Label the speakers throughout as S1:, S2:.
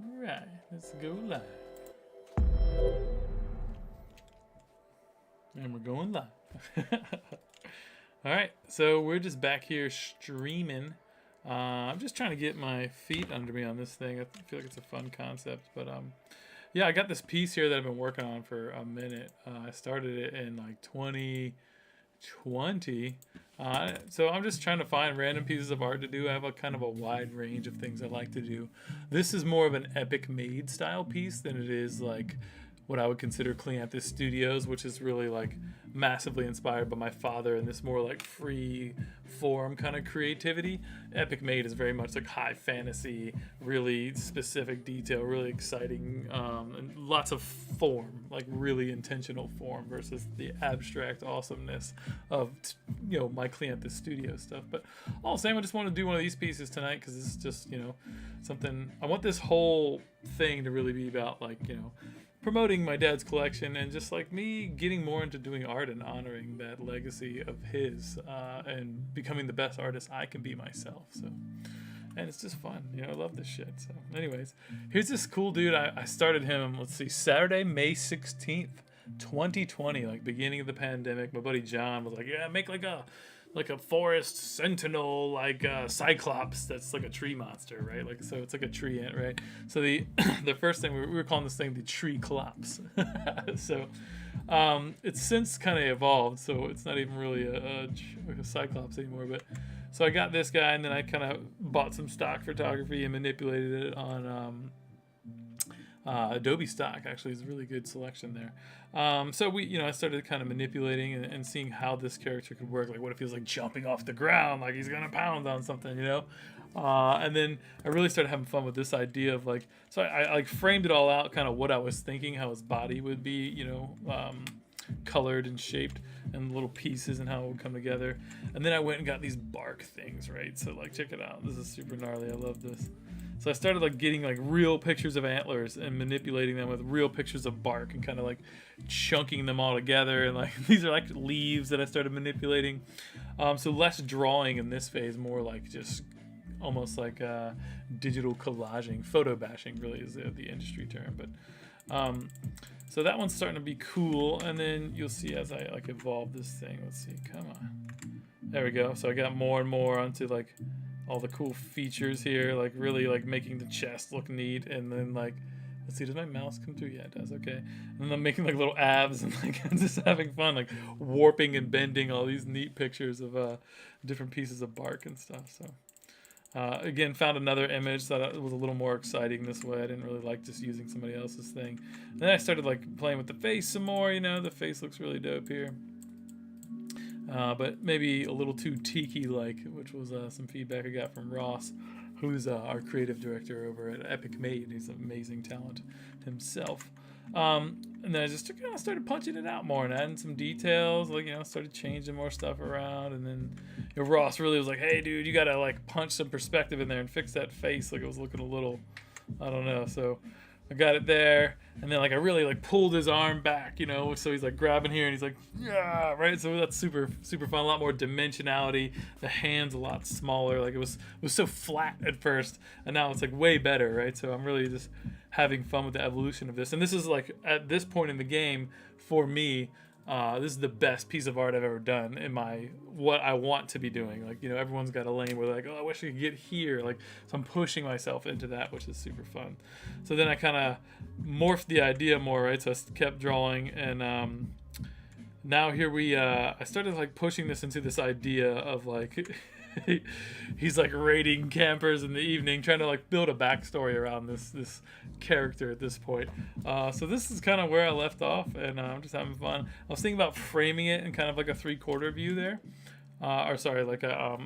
S1: Alright, let's go live. And we're going live. Alright, so we're just back here streaming. I'm just trying to get my feet under me on this thing. I feel like it's a fun concept. But yeah, I got this piece here that I've been working on for a minute. I started it in like 2020. So I'm just trying to find random pieces of art to do. I have a kind of a wide range of things I like to do. This is more of an epic made style piece than it is like what I would consider Cleanthes Studios, which is really like massively inspired by my father and this more like free form kind of creativity. Epic Made is very much like high fantasy, really specific detail, really exciting, and lots of form, like really intentional form versus the abstract awesomeness of my Cleanthes Studio stuff. But all the same, I just want to do one of these pieces tonight because it's just something. I want this whole thing to really be about like promoting my dad's collection and just like me getting more into doing art and honoring that legacy of his and becoming the best artist I can be myself. So, and it's just fun. I love this shit. So anyways, here's this cool dude. I started him, let's see, Saturday, May 16th, 2020, like beginning of the pandemic. My buddy John was like, yeah, make like a forest sentinel, like cyclops that's like a tree monster, right? Like, so it's like a tree ant, right? So the the first thing we were calling this thing the tree clops. So it's since kind of evolved, so it's not even really a cyclops anymore. But so I got this guy, and then I kind of bought some stock photography and manipulated it on Adobe Stock. Actually, is a really good selection there. So I started kind of manipulating and seeing how this character could work. Like, what if he was like jumping off the ground, like he's gonna pound on something, And then I really started having fun with this idea of like, so I like framed it all out, kind of what I was thinking, how his body would be, colored and shaped, and little pieces and how it would come together. And then I went and got these bark things, right? So like, check it out. This is super gnarly. I love this. So I started like getting like real pictures of antlers and manipulating them with real pictures of bark and kind of like chunking them all together. And like these are like leaves that I started manipulating. So less drawing in this phase, more like just almost like digital collaging, photo bashing really is the industry term. But so that one's starting to be cool. And then you'll see as I like evolve this thing. Let's see, come on. There we go. So I got more and more onto like all the cool features here, like really like making the chest look neat, and then like, let's see, does my mouse come through? Yeah, it does. Okay. And then I'm making like little abs and like just having fun, like warping and bending all these neat pictures of different pieces of bark and stuff. So again, found another image that was a little more exciting this way. I didn't really like just using somebody else's thing. And then I started like playing with the face some more. The face looks really dope here. But maybe a little too tiki-like, which was some feedback I got from Ross, who's our creative director over at Epic Made. He's an amazing talent himself. And then I just kind of started punching it out more and adding some details, like, started changing more stuff around. And then Ross really was like, hey, dude, you got to like punch some perspective in there and fix that face. Like it was looking a little, I don't know. So I got it there, and then like I really like pulled his arm back, so he's like grabbing here and he's like, yeah, right. So that's super fun. A lot more dimensionality. The hand's a lot smaller. Like it was so flat at first, and now it's like way better, right? So I'm really just having fun with the evolution of this. And this is like at this point in the game for me, this is the best piece of art I've ever done in what I want to be doing. Like, everyone's got a lane where they're like, oh, I wish I could get here. Like, so I'm pushing myself into that, which is super fun. So then I kind of morphed the idea more, right? So I kept drawing, and now here I started like pushing this into this idea of like, he's like raiding campers in the evening, trying to like build a backstory around this character at this point. So this is kind of where I left off, and I'm just having fun. I was thinking about framing it in kind of like a 3/4 view there, or sorry, like a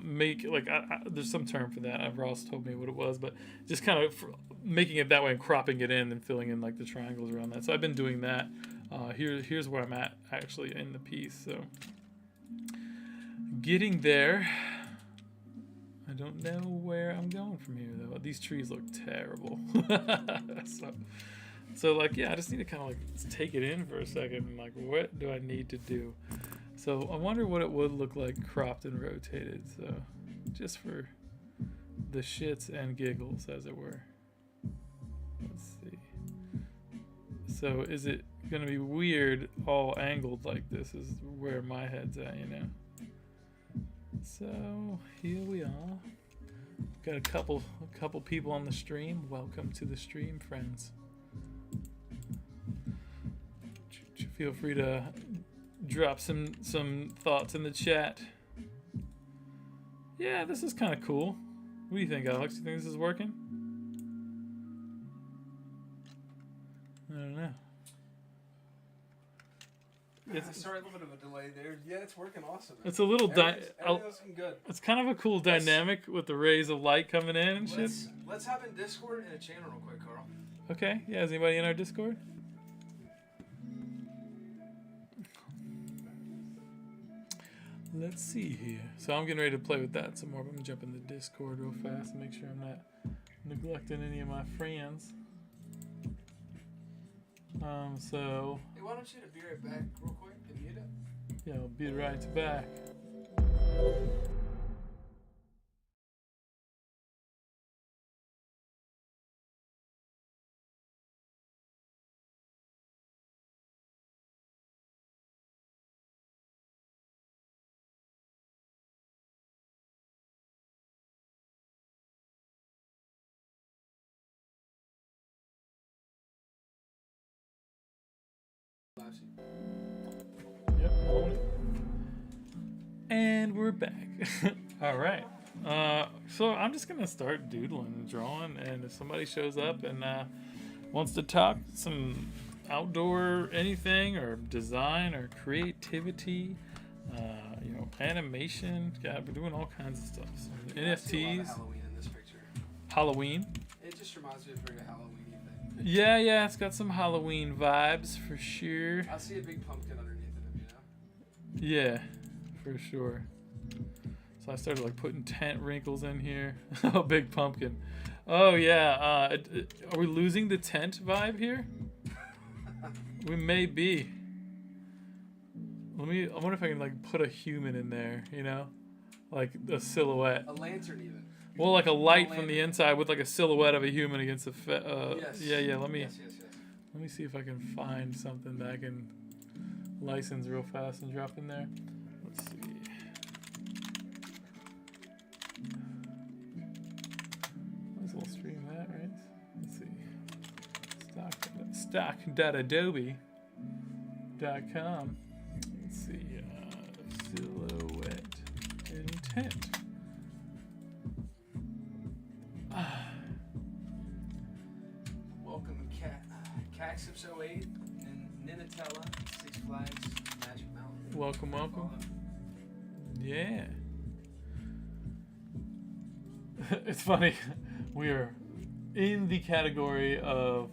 S1: there's some term for that. Ross told me what it was, but just kind of making it that way and cropping it in and filling in like the triangles around that. So I've been doing that. Here's where I'm at actually in the piece. So getting there. I don't know where I'm going from here though. These trees look terrible. so like, yeah, I just need to kind of like take it in for a second and like, what do I need to do? So I wonder what it would look like cropped and rotated. So just for the shits and giggles, as it were. So is it gonna be weird all angled like this is where my head's at, you know? So here we are. Got a couple people on the stream. Welcome to the stream, friends. Feel free to drop some thoughts in the chat. Yeah, this is kind of cool. What do you think, Alex? You think this is working? I don't know.
S2: Sorry, a little bit of a delay there. Yeah, it's working awesome.
S1: It's a little
S2: everything's looking good.
S1: It's kind of a cool dynamic with the rays of light coming in and shit.
S2: Let's hop in Discord and a channel real quick, Carl.
S1: Okay. Yeah. Is anybody in our Discord? Let's see here. So I'm getting ready to play with that some more. But I'm gonna jump in the Discord real fast and make sure I'm not neglecting any of my friends. So.
S2: Hey, why don't you be right back real quick and mute it?
S1: Yeah, I'll be right back. Yep. And we're back. All right. So I'm just gonna start doodling and drawing, and if somebody shows up and wants to talk some outdoor anything or design or creativity, you know, animation, God, we're doing all kinds of stuff. So
S2: I see a lot
S1: NFTs.
S2: of Halloween in this picture.
S1: Halloween.
S2: It just reminds me of a very Halloween thing.
S1: Yeah, it's got some Halloween vibes for sure.
S2: I see a big pumpkin underneath it, you know?
S1: Yeah, for sure. So I started like putting tent wrinkles in here. Oh, big pumpkin. Oh yeah. Are we losing the tent vibe here? We may be. I wonder if I can like put a human in there, you know, like a silhouette.
S2: A lantern even.
S1: Well, like a light from the inside with like a silhouette of a human against a.
S2: Yes.
S1: Yeah. Let me.
S2: Yes.
S1: Let me see if I can find something that I can license real fast and drop in there. Let's see. Might as well stream that, right? Let's see. Stock.adobe.com. Let's see. Silhouette intent.
S2: Welcome, Caxus08 and Ninatella, Six Flags, Magic Mountain.
S1: Welcome. Yeah. It's funny. We are in the category of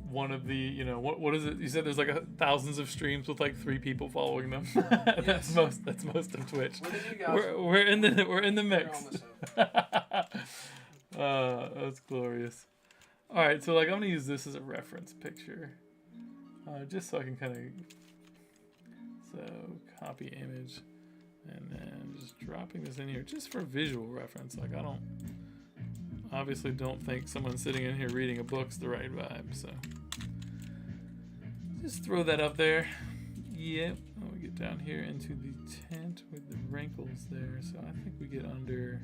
S1: one of the, you know, what is it? You said there's like thousands of streams with like 3 people following them. That's most of Twitch. We're in the mix. That's glorious. All right, so like I'm gonna use this as a reference picture, just so I can kind of. So copy image, and then just dropping this in here just for visual reference. Like I obviously don't think someone sitting in here reading a book's the right vibe. So just throw that up there. Yep. And we get down here into the tent with the wrinkles there. So I think we get under.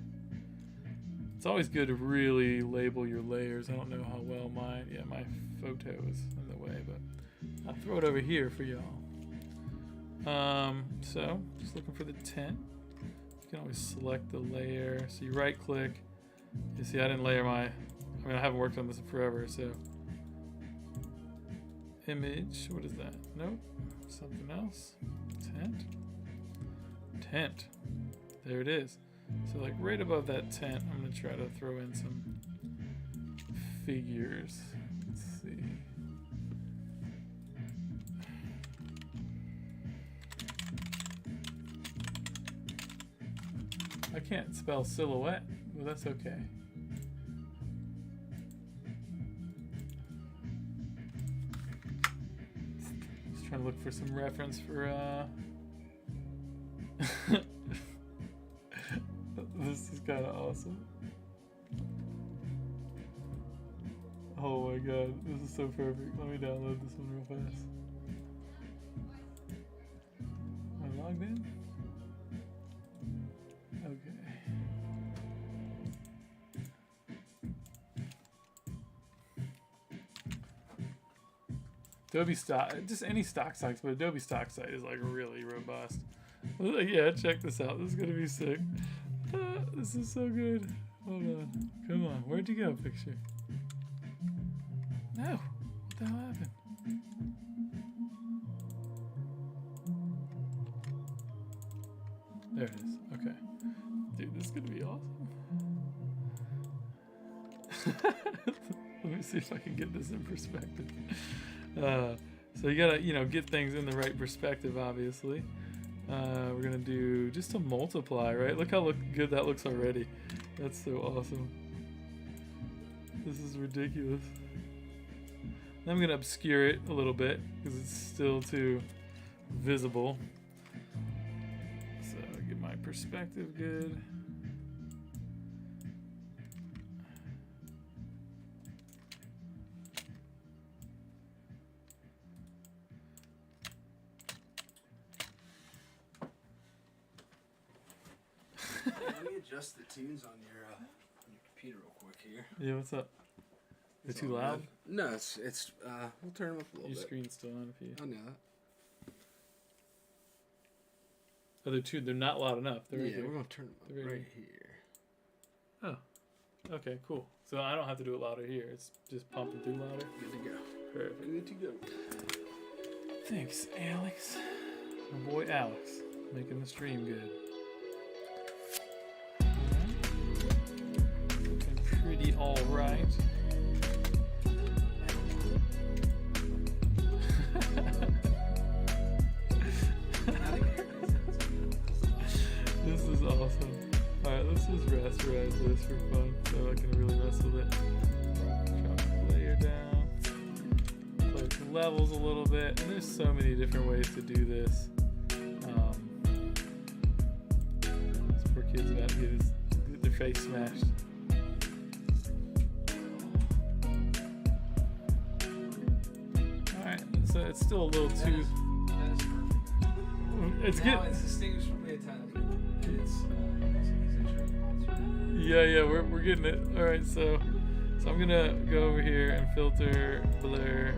S1: It's always good to really label your layers. I don't know how well my photo is in the way, but I'll throw it over here for y'all. So just looking for the tent. You can always select the layer. So you right click. You see I didn't layer I haven't worked on this in forever, so image, what is that? Nope. Something else. Tent. There it is. So like right above that tent, I'm gonna try to throw in some figures. Let's see. I can't spell silhouette. Well, that's okay. Just trying to look for some reference for this is kind of awesome. Oh my god, this is so perfect. Let me download this one real fast. Am I logged in? Okay. Adobe Stock, just any stock sites, but Adobe Stock site is like really robust. Yeah, check this out. This is gonna be sick. This is so good. Hold on. Come on. Where'd you go, picture? No. What the hell happened? There it is. Okay. Dude, this is gonna be awesome. Let me see if I can get this in perspective. So you gotta, get things in the right perspective, obviously. We're gonna do just a multiply, right? Look how good that looks already. That's so awesome. This is ridiculous. Then I'm gonna obscure it a little bit because it's still too visible. So get my perspective good.
S2: Let me adjust the tunes on your computer real quick here.
S1: Yeah, what's up? They're too loud?
S2: Good. No, it's we'll turn them up a little
S1: Your
S2: bit.
S1: screen's still on if you.
S2: I know that.
S1: Oh, they're not loud enough. They're right
S2: Yeah,
S1: here.
S2: we're gonna turn them up right here.
S1: Oh. Okay, cool. So I don't have to do it louder here. It's just pumping through louder.
S2: Good to go.
S1: Perfect.
S2: Good to go.
S1: Thanks, Alex. My boy Alex. Making the stream good. Looking pretty alright. This is awesome. Alright, let's just rasterize this for fun so I can really mess with it. Drop the layer down. Play with the levels a little bit. And there's so many different ways to do this. This poor kid's about to get their face smashed. Alright, so it's still a little too...
S2: That is perfect.
S1: It's
S2: Now
S1: good.
S2: it's distinguished from the Italian.
S1: Yeah, we're getting it. All right, so I'm gonna go over here and filter, blur,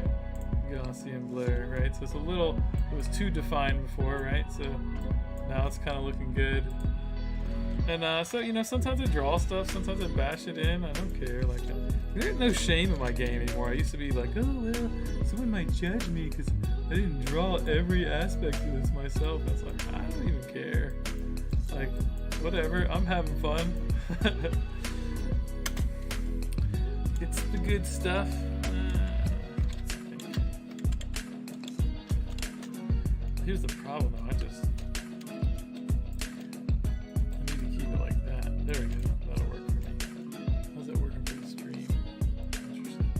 S1: Gaussian blur, right? So it's it was too defined before, right? So now it's kind of looking good. And so sometimes I draw stuff, sometimes I bash it in. I don't care. Like there's no shame in my game anymore. I used to be like, oh well, someone might judge me because I didn't draw every aspect of this myself. I was like, I don't even care. Like, whatever, I'm having fun. It's the good stuff. Here's the problem though, I need to keep it like that. There we go, that'll work for me. How's that working for the stream? Interesting.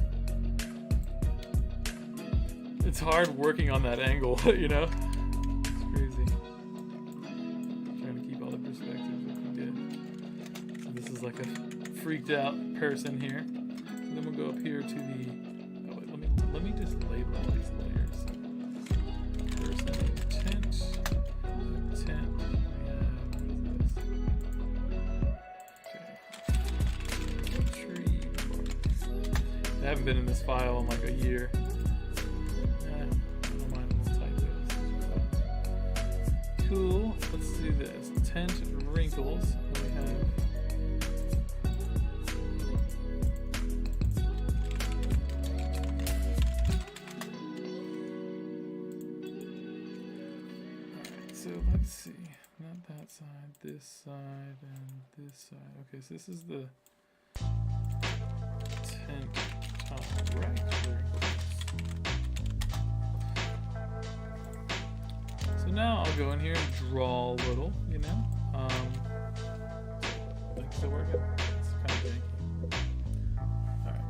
S1: It's hard working on that angle, you know? It's crazy. Trying to keep all the perspectives looking good. So this is like a freaked out person here. And then we'll go up here to the. Oh wait, let me just label all these layers. First intent. Intent. What is this? Okay. Tree. I haven't been in this file in like a year. Cool. Let's do this. Tint wrinkles. We have. Alright, so let's see. Not that side, this side, and this side. Okay, so this is the tint top right wrinkles. So now I'll go in here and draw a little, Like, still working? It's kind of janky. Alright.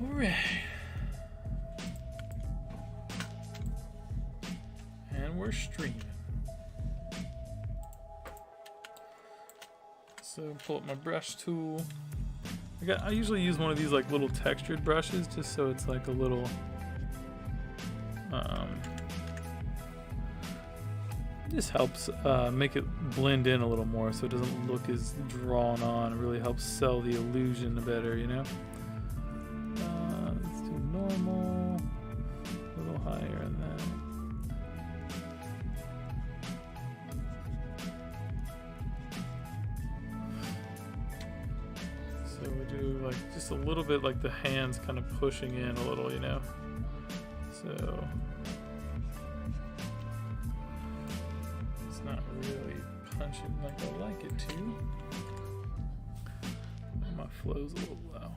S1: Alright. we're streaming. So pull up my brush tool. I usually use one of these like little textured brushes just so it's like a little just helps make it blend in a little more so it doesn't look as drawn on. It really helps sell the illusion better, you know? Let's do normal, a little higher in that. So we do like just a little bit like the hands kind of pushing in a little, you know? So it's not really punching like I like it to. My flow's a little low.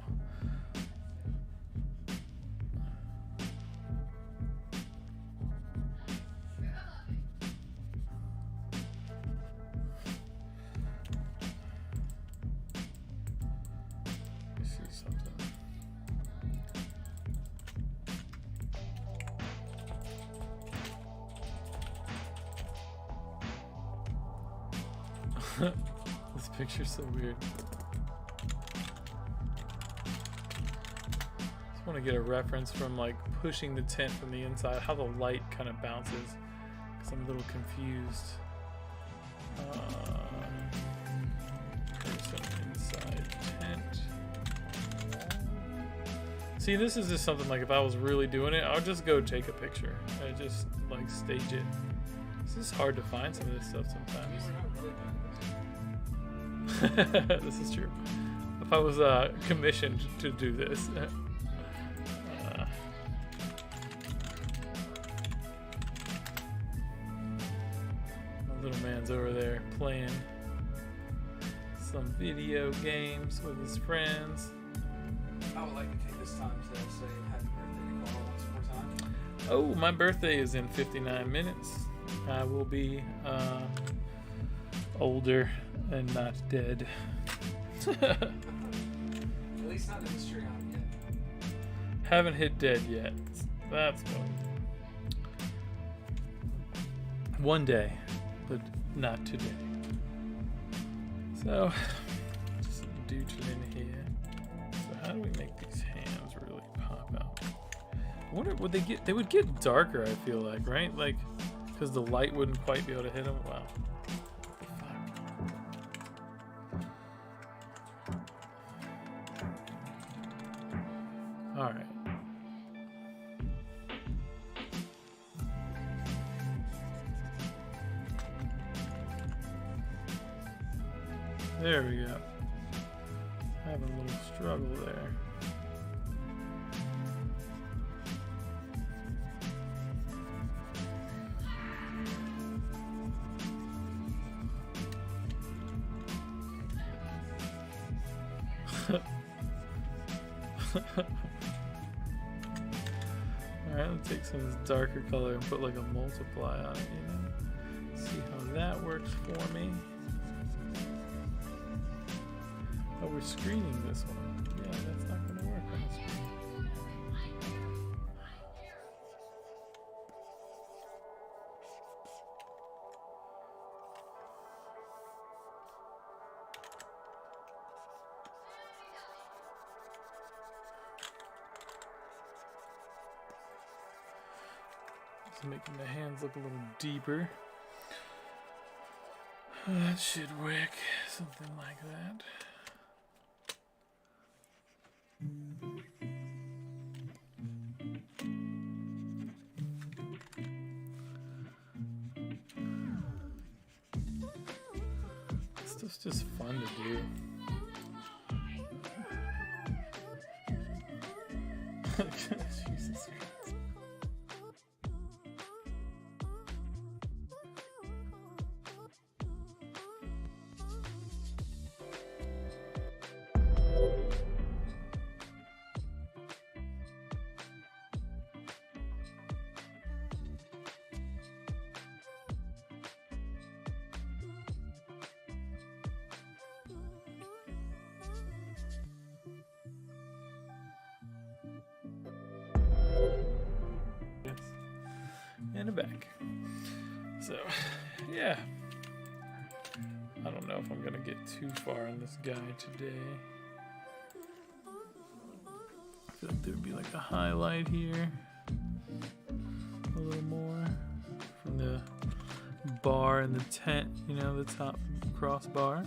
S1: This picture's so weird. Just want to get a reference from like pushing the tent from the inside, how the light kind of bounces, because I'm a little confused. Person inside tent. See, this is just something like if I was really doing it, I would just go take a picture. I just like stage it. It's just hard to find some of this stuff sometimes. This is true. If I was commissioned to do this. My little man's over there playing some video games with his friends.
S2: I would like to take this time to say happy birthday to Carl once more time.
S1: Oh, my birthday is in 59 minutes. I will be older and not dead.
S2: At least not in the stream yet.
S1: Haven't hit dead yet. That's fun. One day, but not today. So, just douching in here. So how do we make these hands really pop out? I wonder, would they get? They would get darker. I feel like, right? Like, because the light wouldn't quite be able to hit them. Wow. All right. There we go. Having a little struggle there. Alright, let's take some of this darker color and put like a multiply on it, you know? See how that works for me. Oh, we're screening this one. Yeah, that's not going to work on the screen. Making the hands look a little deeper. That should work. Something like that. This stuff's just fun to do. Jesus Christ. And a back. Yeah. I don't know if I'm gonna get too far on this guy today. I feel like there'd be like a highlight here. A little more from the bar and the tent, you know, the top crossbar.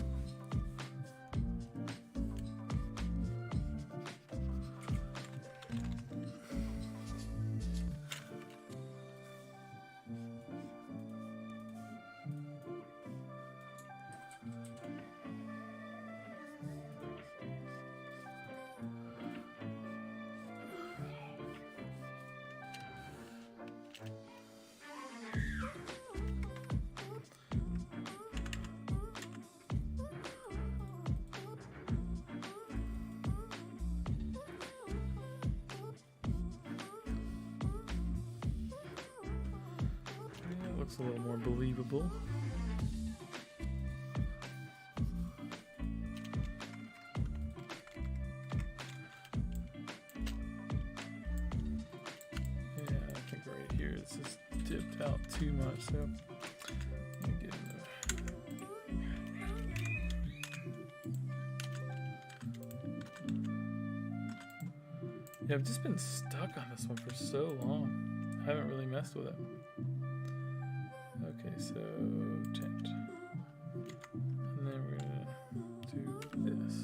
S1: Looks a little more believable. Yeah, I think right here it's just dipped out too much, so let me get in there. Yeah, I've just been stuck on this one for so long. I haven't really messed with it. Okay, so tent. And then we're gonna do this.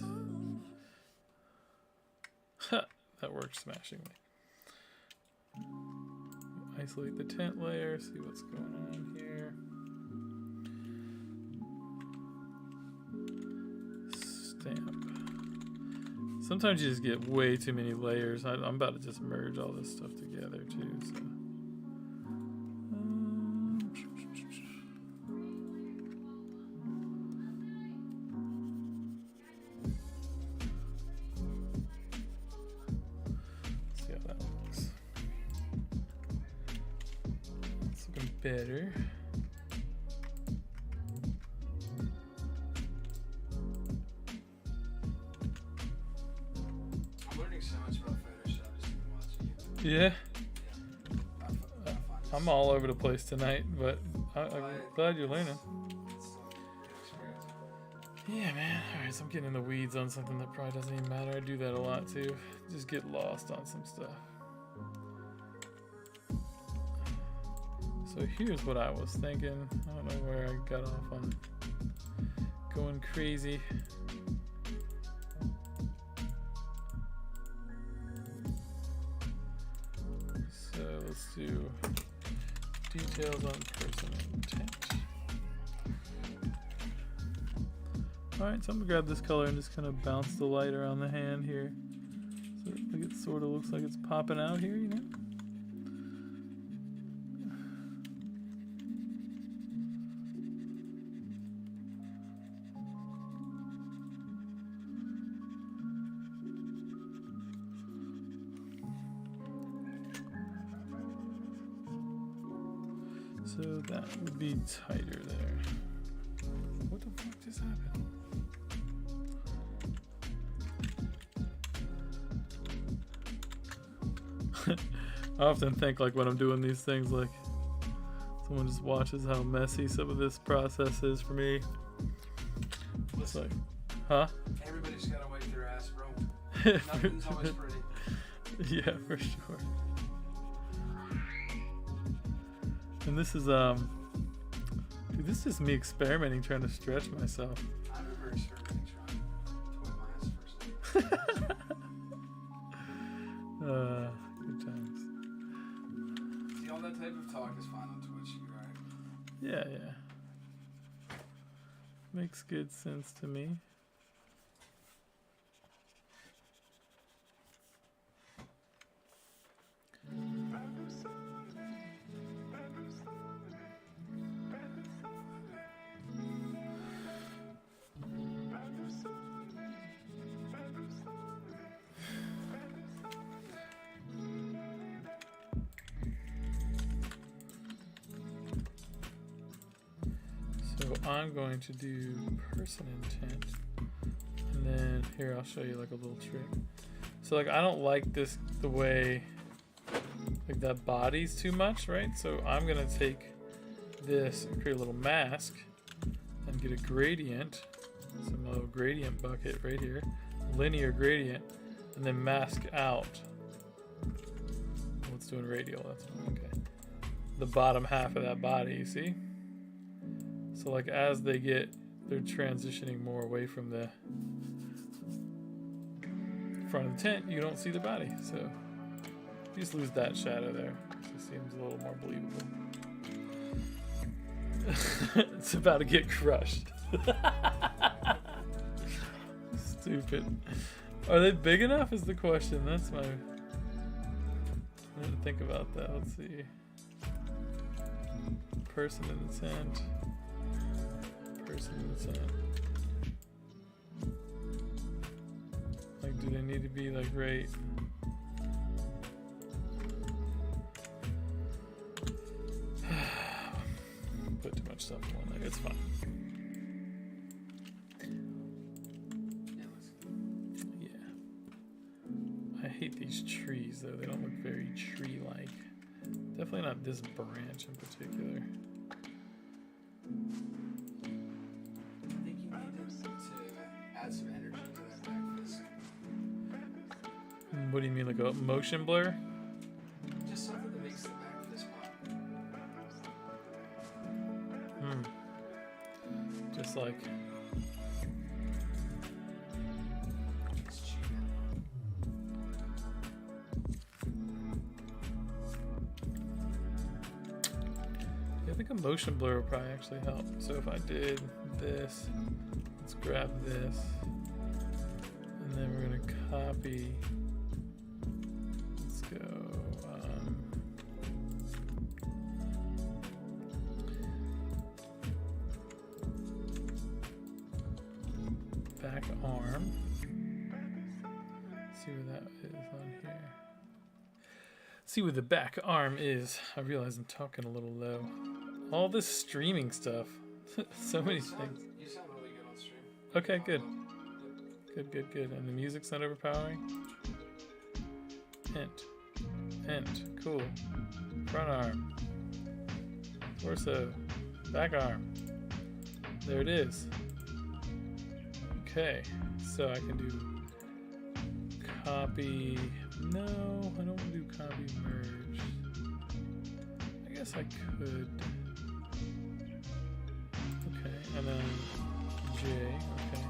S1: Ha! That worked smashingly. Isolate the tent layer, see what's going on here. Stamp. Sometimes you just get way too many layers. I'm about to just merge all this stuff together too, so. Better.
S2: I'm learning so much about Photoshop just from watching you.
S1: Yeah.
S2: I
S1: I'm all over the place tonight, but I'm glad you're learning.
S2: It's still a good experience.
S1: Yeah, man. Alright, so I'm getting in the weeds on something that probably doesn't even matter. I do that a lot too. Just get lost on some stuff. So here's what I was thinking. I don't know where I got off on going crazy. So let's do details on person intent. Alright, so I'm gonna grab this color and just kind of bounce the light around the hand here. So it sort of looks like it's popping out here, you know? So that would be tighter there. What the fuck just happened? I often think like when I'm doing these things, like someone just watches how messy some of this process is for me. It's like, huh?
S2: Everybody's gotta wipe their ass, bro. Nothing's always pretty.
S1: Yeah, for sure. And this is dude, this is just me experimenting, trying to stretch myself.
S2: I remember experimenting trying to wipe my ass first.
S1: Good times.
S2: See, all that type of talk is fine on Twitch, you right?
S1: Yeah, yeah. Makes good sense to me. So I'm going to do person intent, and then here I'll show you like a little trick. So like I don't like this the way like that body's too much, right? So I'm gonna take this and create a little mask and get a gradient, some little gradient bucket right here, linear gradient, and then mask out. Let's do in radial. That's okay. The bottom half of that body, you see? So like as they're transitioning more away from the front of the tent, you don't see the body. So you just lose that shadow there. It seems a little more believable. It's about to get crushed. Stupid. Are they big enough is the question. That's my... I didn't think about that. Let's see. Person in the tent. Person in the tent. Like, do they need to be like right? Put too much stuff in one leg. It's fine. Yeah. I hate these trees though. They don't look very tree-like. Definitely not this branch in particular.
S2: I think you need to add some energy to that breakfast.
S1: What do you mean, like a motion blur?
S2: Just something that makes the back of this pop.
S1: Just like...
S2: It's cheap.
S1: I think a motion blur would probably actually help. So if I did this, let's grab this, and then we're gonna copy. Let's go. Back arm. See where that is on here. See where the back arm is. I realize I'm talking a little low. All this streaming stuff. So many things.
S2: You sound really good on stream.
S1: Okay, good. Good. And the music's not overpowering? Hint. Cool. Front arm. Torso. Back arm. There it is. Okay. So I can do copy. No, I don't want to do copy merge. I guess I could. Okay, and then J, okay.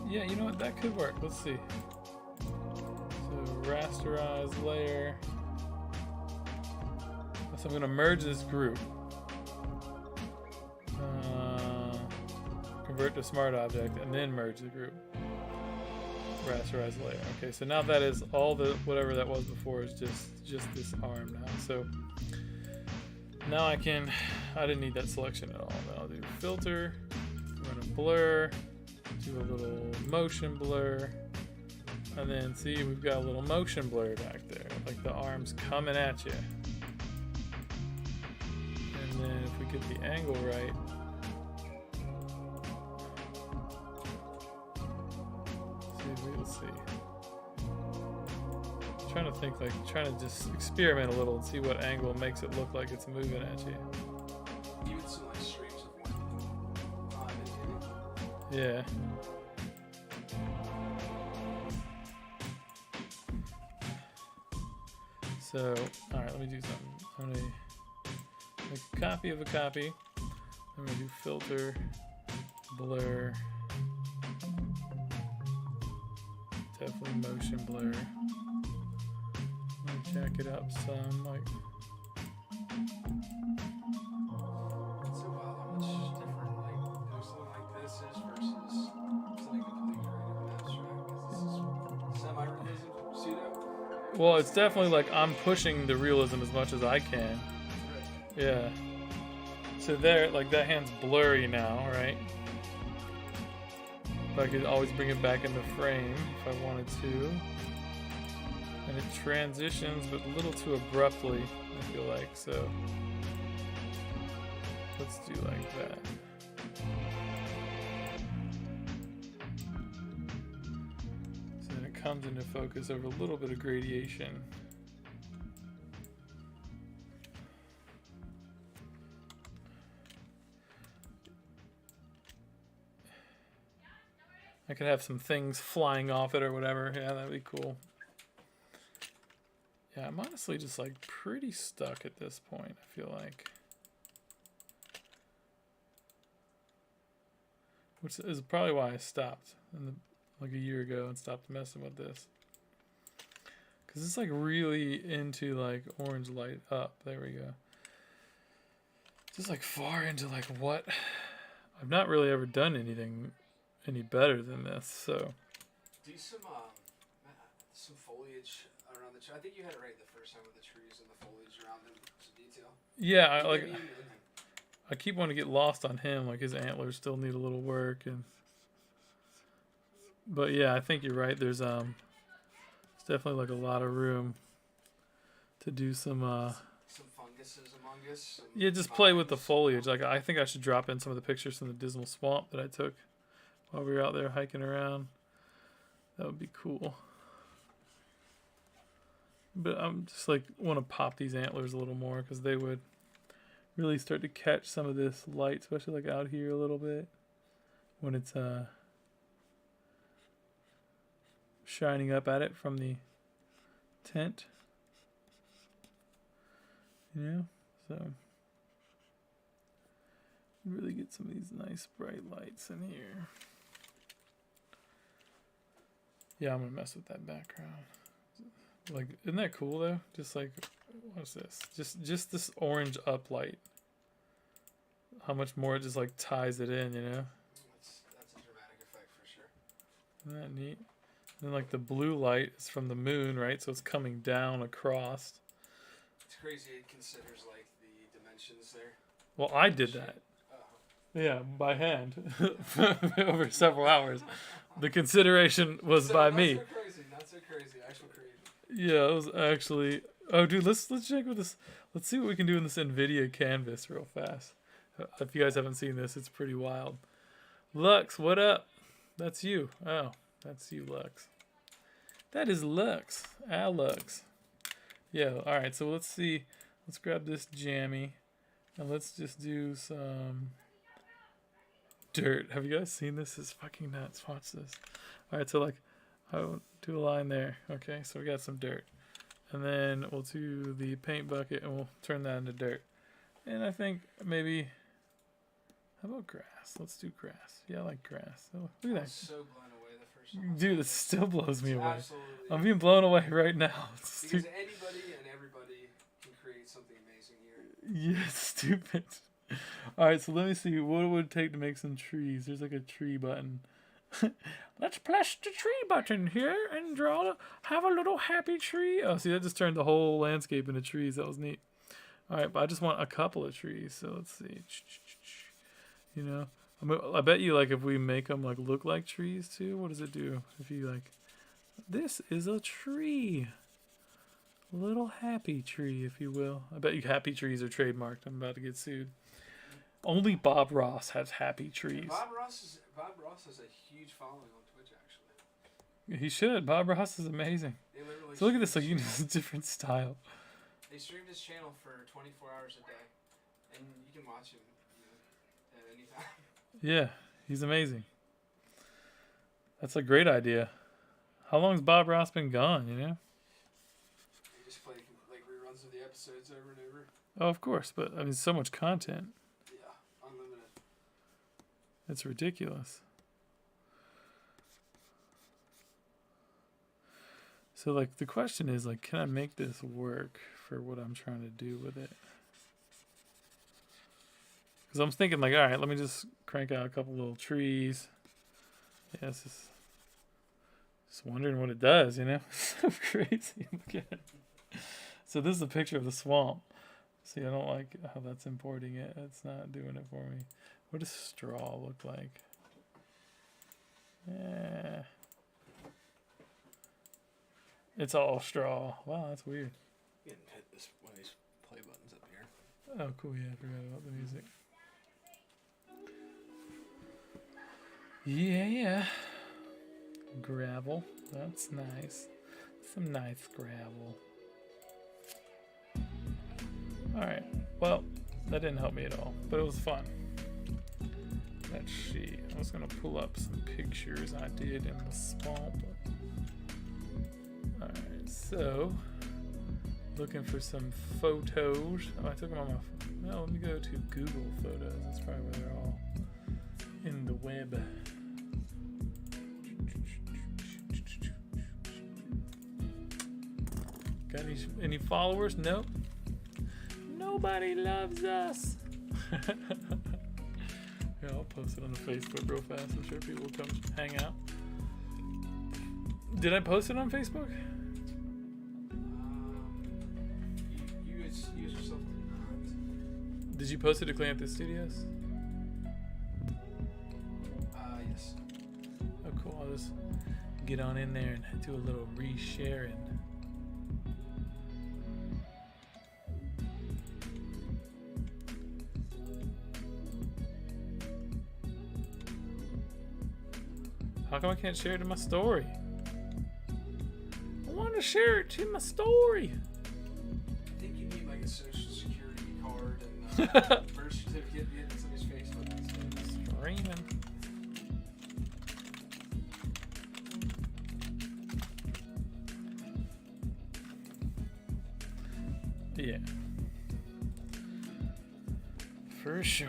S1: Yeah, you know what, that could work. Let's see. So rasterize layer. So I'm gonna merge this group. Convert to smart object and then merge the group. Rasterize layer. Okay, so now that is all the whatever that was before is just this arm now. So now I didn't need that selection at all. Now I'll do filter, I'm gonna blur, do a little motion blur, and then see we've got a little motion blur back there, like the arm's coming at you. And then if we get the angle right, let's see. I'm trying to think, like, trying to just experiment a little and see what angle makes it look like it's moving at you.
S2: Even some like streams of one.
S1: Yeah. So, alright, let me do something. I'm gonna make a copy of a copy. I'm gonna do filter, blur, definitely motion blur. Let me jack it up some, like.
S2: It's so wild how much different like posting like this is versus something completely creative and abstract. 'Cause this is semi-realism, pseudo.
S1: Well, it's definitely like I'm pushing the realism as much as I can.
S2: Right.
S1: Yeah. So there, like that hand's blurry now, right? But I could always bring it back into frame if I wanted to. And it transitions, but a little too abruptly, I feel like, so. Let's do like that. So then it comes into focus over a little bit of gradation. I could have some things flying off it or whatever. Yeah, that'd be cool. Yeah, I'm honestly just like pretty stuck at this point, I feel like. Which is probably why I stopped like a year ago and stopped messing with this. Because it's like really into like orange light up. There we go. Just like far into like what? I've not really ever done anything any better than this, so.
S2: Do some foliage around the tree. I think you had it right the first time with the trees and the foliage around them. Some detail.
S1: Yeah, I keep wanting to get lost on him. Like his antlers still need a little work, but yeah, I think you're right. There's it's definitely like a lot of room to do some
S2: funguses among us.
S1: Yeah, just play with the foliage. Like I think I should drop in some of the pictures from the Dismal Swamp that I took while we were out there hiking around. That would be cool. But I'm just like want to pop these antlers a little more because they would really start to catch some of this light, especially like out here a little bit when it's shining up at it from the tent. You know, so really get some of these nice bright lights in here. Yeah, I'm gonna mess with that background. Like, isn't that cool though? Just like, what's this? Just this orange up light. How much more it just like ties it in, you know?
S2: That's a dramatic effect for sure.
S1: Isn't that neat? And then like the blue light is from the moon, right? So it's coming down across.
S2: It's crazy. It considers like the dimensions there.
S1: Well, I did that. Yeah, by hand over several hours. The consideration was by me.
S2: Not so crazy. Actual crazy.
S1: Yeah, it was actually. Oh, dude, let's check with this. Let's see what we can do in this NVIDIA Canvas real fast. If you guys haven't seen this, it's pretty wild. Lux, what up? That's you. Oh, that's you, Lux. That is Lux. Lux. Yeah. All right. So let's see. Let's grab this jammy, and let's just do some dirt. Have you guys seen this? It's fucking nuts. Watch this. All right. So like, I'll do a line there. Okay. So we got some dirt, and then we'll do the paint bucket, and we'll turn that into dirt. And I think maybe. How about grass? Let's do grass. Yeah, I like grass. Oh, look at that.
S2: I was so blown away the first time.
S1: Dude, it still blows me away.
S2: Absolutely.
S1: I'm being blown away right now. It's
S2: because anybody and everybody can create something amazing here.
S1: Yeah, it's stupid. Alright, so let me see what it would take to make some trees. There's like a tree button. Let's press the tree button here and have a little happy tree. Oh, see, that just turned the whole landscape into trees. That was neat. Alright, but I just want a couple of trees. So let's see. You know, I bet you like if we make them like look like trees too, what does it do? If you like, this is a tree, little happy tree, if you will. I bet you happy trees are trademarked. I'm about to get sued. Only Bob Ross has happy trees.
S2: Bob Ross has a huge following on Twitch actually.
S1: He should. Bob Ross is amazing. So look at this. Like you know, different style.
S2: They streamed his channel for 24 hours a day, and you can watch him. At any time.
S1: Yeah, he's amazing. That's a great idea. How long's Bob Ross been gone, you know?
S2: They just play like reruns of the episodes over and over.
S1: Oh, of course, but I mean, so much content.
S2: Yeah, unlimited.
S1: It's ridiculous. So, like, the question is, like, can I make this work for what I'm trying to do with it? Because I'm thinking, like, all right, let me just crank out a couple little trees. Yeah, it's just wondering what it does, you know? So crazy. Look at it. So this is a picture of the swamp. See, I don't like how that's importing it. It's not doing it for me. What does straw look like? Yeah. It's all straw. Wow, that's weird.
S2: You can hit this one of these play buttons up here.
S1: Oh, cool. Yeah, I forgot about the music. Yeah. Gravel. That's nice. Some nice gravel. Alright. Well, that didn't help me at all, but it was fun. Let's see. was gonna pull up some pictures I did in the swamp. Alright, so looking for some photos. Oh, I took them on my phone. No, let me go to Google Photos. That's probably where they're all in the web. Got any followers? Nope. Nobody loves us. Yeah, I'll post it on the Facebook real fast. I'm sure people will come hang out. Did I post it on Facebook?
S2: You use yourself to
S1: Did you post it to Cleanthes Studios?
S2: yes.
S1: Oh, cool. I'll just get on in there and do a little resharing. How come I can't share it in my story? I want to share it in my story.
S2: I think you need like a social security card and birth certificate to get in somebody's Facebook.
S1: Streaming. Yeah. For sure.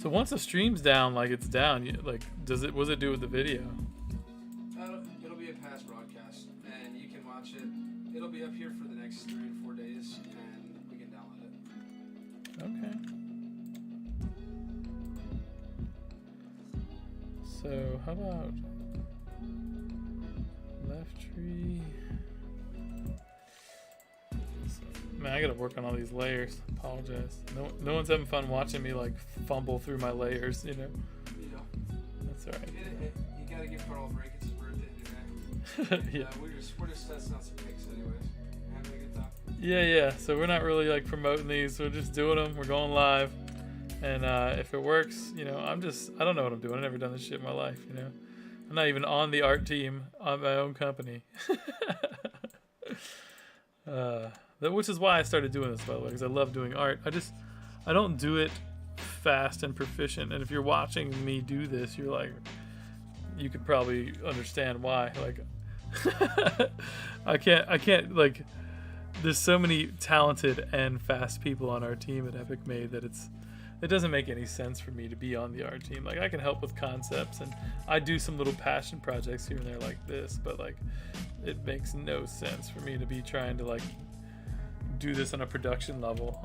S1: So once the stream's down, like it's down, like what does it do with the video?
S2: It'll be a past broadcast, and you can watch it. It'll be up here for the next 3 to 4 days, and we can download it.
S1: Okay. So how about left tree? Man, I gotta work on all these layers. Apologize. No one's having fun watching me like fumble through my layers, you know.
S2: You know,
S1: That's alright.
S2: you gotta give Carl a break. It's his birthday today.
S1: Yeah.
S2: We're just testing out some pics, anyways. Having a good time.
S1: Yeah. So we're not really like promoting these. We're just doing them. We're going live, and if it works, you know, I don't know what I'm doing. I've never done this shit in my life, you know. I'm not even on the art team on my own company. Which is why I started doing this, by the way, because I love doing art. I don't do it fast and proficient. And if you're watching me do this, you're like, you could probably understand why. Like, I can't like. There's so many talented and fast people on our team at Epic Made that it doesn't make any sense for me to be on the art team. Like, I can help with concepts and I do some little passion projects here and there like this, but like, it makes no sense for me to be trying to like do this on a production level.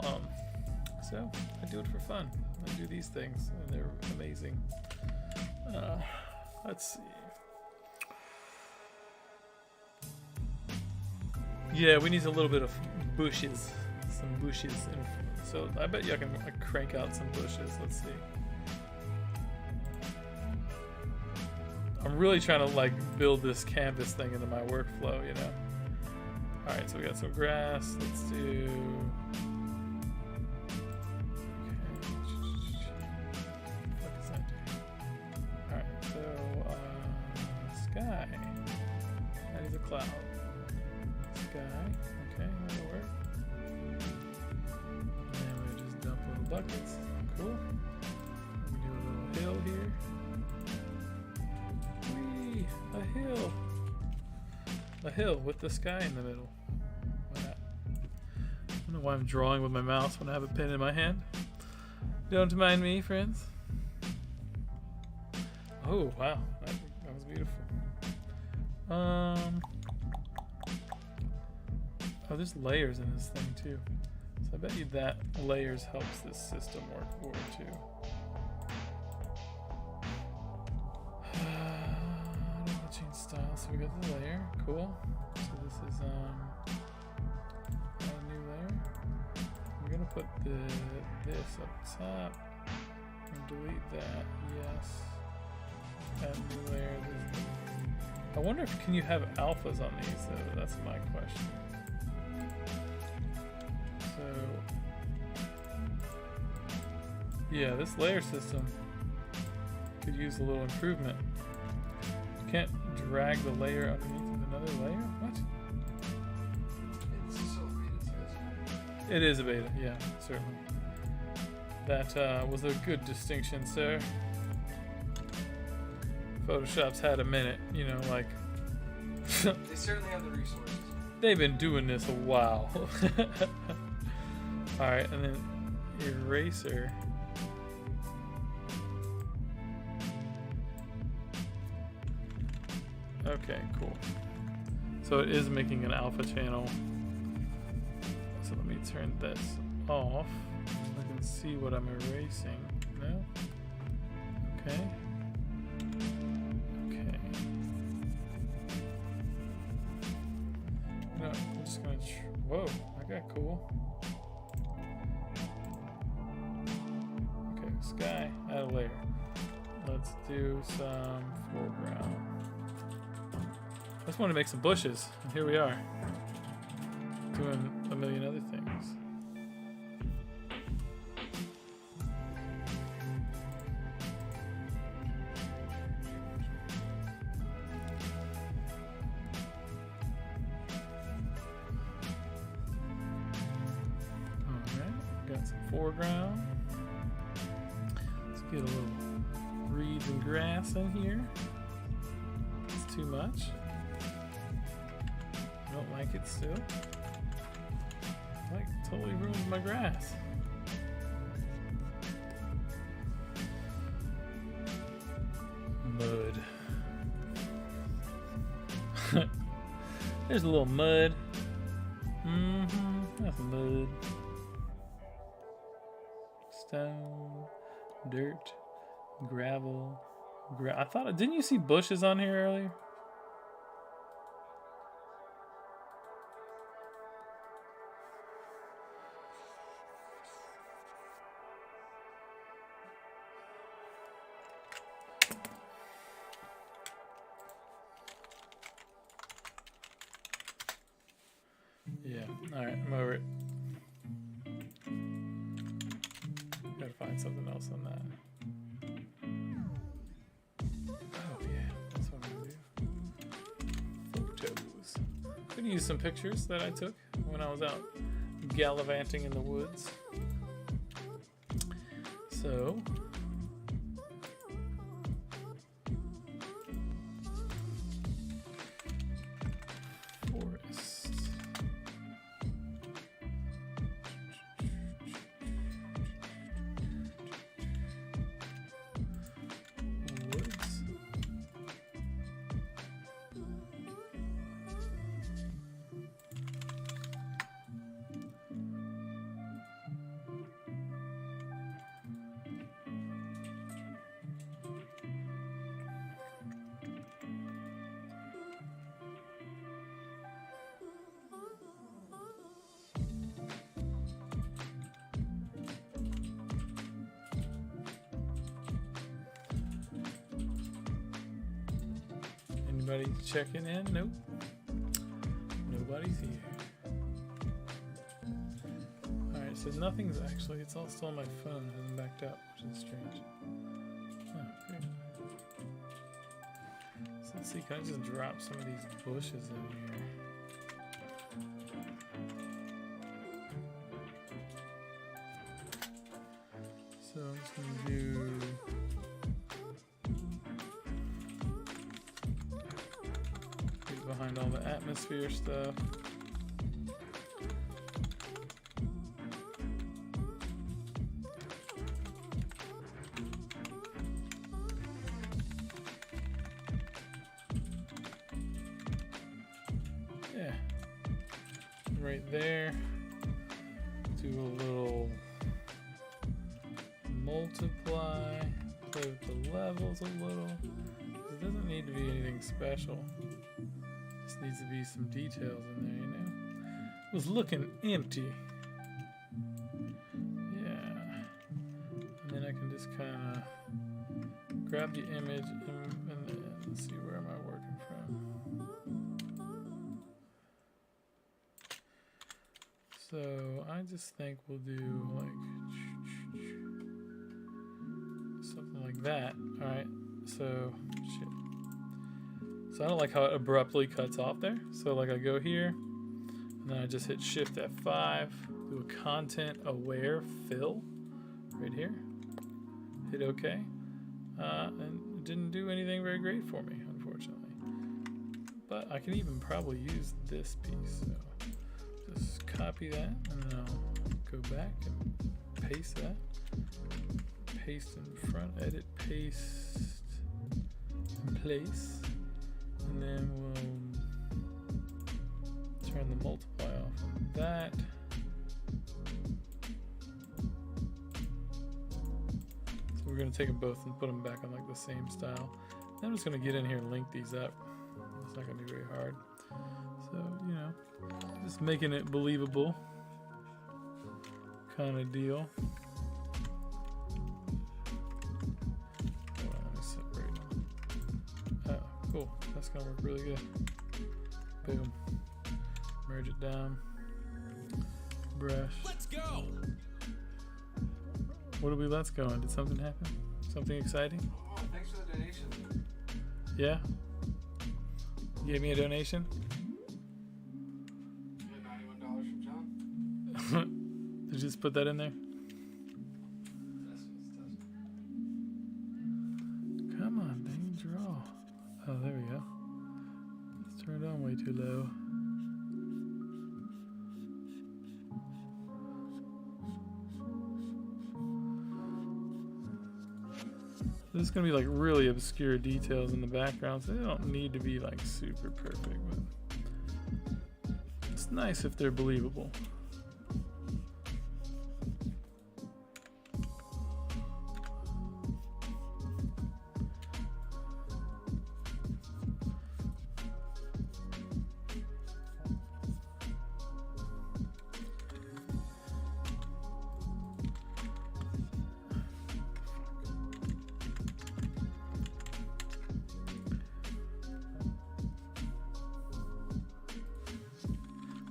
S1: So I do it for fun. I do these things and they're amazing. Let's see. Yeah, we need a little bit of bushes. Some bushes. So I bet you I can like, crank out some bushes. Let's see. I'm really trying to like build this canvas thing into my workflow, you know. All right, so we got some grass. Let's do. What does that do? All right, so sky. That is a cloud. Sky. Okay, that'll work. And then we just dump little buckets. Cool. We do a little hill here. Whee! A hill. A hill with the sky in the middle. Why not? I don't know why I'm drawing with my mouse when I have a pen in my hand. Don't mind me, friends. Oh wow, that was beautiful. Oh, there's layers in this thing too. So I bet you that layers helps this system work forward too. I don't want to change style, so we got the layer. Cool. So this is a new layer. We're gonna put this up top and delete that. Yes. Add new layer. I wonder if can you have alphas on these though? That's my question. So yeah, this layer system could use a little improvement. You can't drag the layer underneath another layer? What?
S2: It's still a beta, so
S1: It is a beta, yeah, certainly. That was a good distinction, sir. Photoshop's had a minute, you know, like
S2: They certainly have the resources.
S1: they've been doing this a while. Alright, and then eraser. Okay, cool. So it is making an alpha channel. So let me turn this off. I can see what I'm erasing. No? Okay. Okay. No, I'm just gonna. Whoa, that got cool. Okay, sky, add a layer. Let's do some foreground. I just want to make some bushes, and here we are, doing a million other things. Alright, got some foreground. Let's get a little reeds and grass in here. It's too much. Don't like it still. Like, totally ruins my grass. Mud. There's a little mud. That's mud. Stone, dirt, gravel. I thought, didn't you see bushes on here earlier? Yeah, alright, I'm over it. Gotta find something else on that. Oh yeah, that's what I'm gonna do. Photos. I'm gonna use some pictures that I took when I was out gallivanting in the woods. So forest. Woods. Anybody checking in? Nope. Nobody's here. Alright, so nothing's actually, it's all still on my phone. It hasn't backed up, which is strange. Oh, great. So let's see, can I just drop some of these bushes in here? So I'm just gonna do behind all the atmosphere stuff. Yeah, right there. Do a little multiply, play with the levels a little. It doesn't need to be anything special. Just needs to be some details in there, you know? It was looking empty. Yeah. And then I can just kind of grab the image and then see where am I working from. So I just think we'll do like something like that. All right. So shit. So I don't like how it abruptly cuts off there. So like I go here, and then I just hit Shift F5, do a content aware fill, right here. Hit OK. And it didn't do anything very great for me, unfortunately. But I can even probably use this piece. So just copy that, and then I'll go back and paste that. Paste in front, edit, paste, and place. And then we'll turn the multiply off on that. So we're going to take them both and put them back on like the same style. I'm just going to get in here and link these up. It's not going to be very hard. So, you know, just making it believable kind of deal. Hold on, let me separate them. Oh, cool. That's going to work really good. Boom. Merge it down. Brush.
S3: Let's go.
S1: What did we let's go on? Did something happen? Something exciting?
S2: Oh, thanks for the donation.
S1: Yeah? You gave me a donation?
S2: You got $91 from John.
S1: Did you just put that in there? Come on, dang, draw. Oh, there we go. It's turned on way too low. There's gonna be like really obscure details in the background, so they don't need to be like super perfect, but it's nice if they're believable.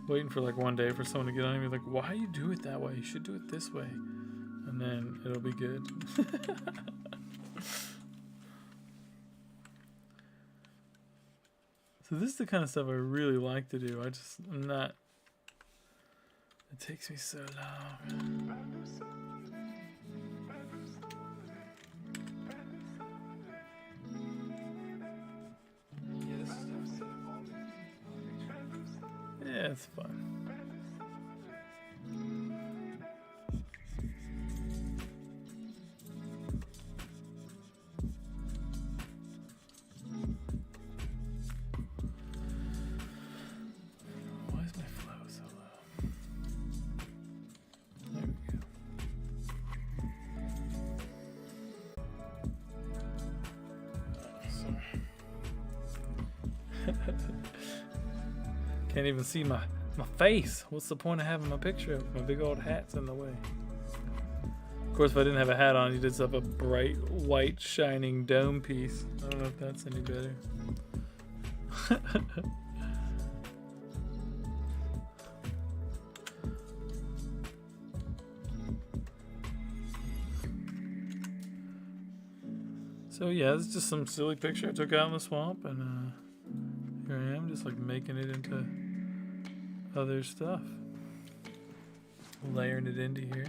S1: Waiting for like one day for someone to get on and be like, why you do it that way? You should do it this way. And then it'll be good. So this is the kind of stuff I really like to do. I'm not, it takes me so long.
S2: Yeah, this is definitely evolving.
S1: Yeah, it's fun. Why is my flow so low? There we go. Can't even see my face. What's the point of having my picture up? My big old hat's in the way. Of course, if I didn't have a hat on, you just have a bright, white, shining dome piece. I don't know if that's any better. So yeah, it's just some silly picture I took out in the swamp, and here I am, just like making it into other stuff, layering it into here.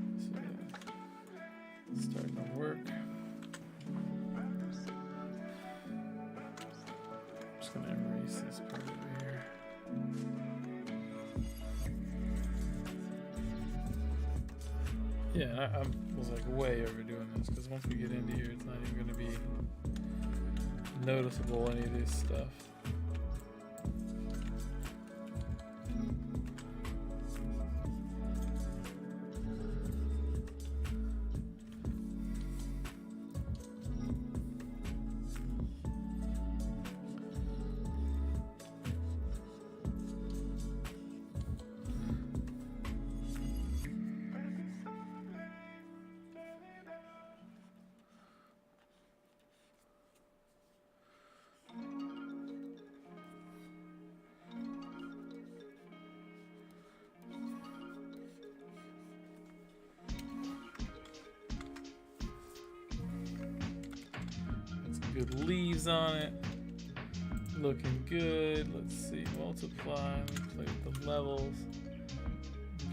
S1: So yeah, starting to work. I'm just gonna erase this part over here. Yeah, I was like way overdoing this because once we get into here, it's not even going to be noticeable, any of this stuff. Good leaves on it. looking good. Let's see, multiply, play with the levels,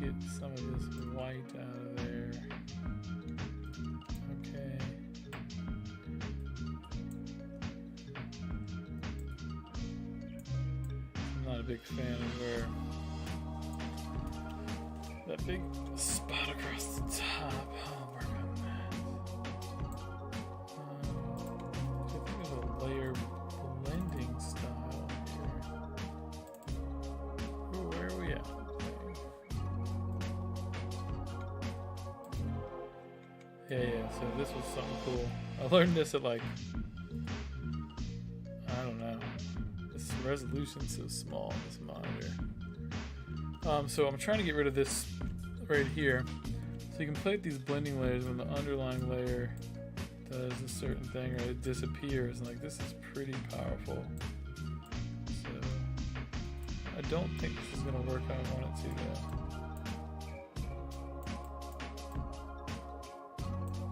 S1: get some of this white out of there. Okay. I'm not a big fan of where that big spot across the top. I'll work on that. I think there's a layer blending style here. Ooh, where are we at? Okay. Yeah, so this was something cool. I learned this at like, I don't know. This resolution's so small on this monitor. So I'm trying to get rid of this right here. So you can play with these blending layers when the underlying layer does a certain thing or it disappears. And like this is pretty powerful. So I don't think this is gonna work how I want it to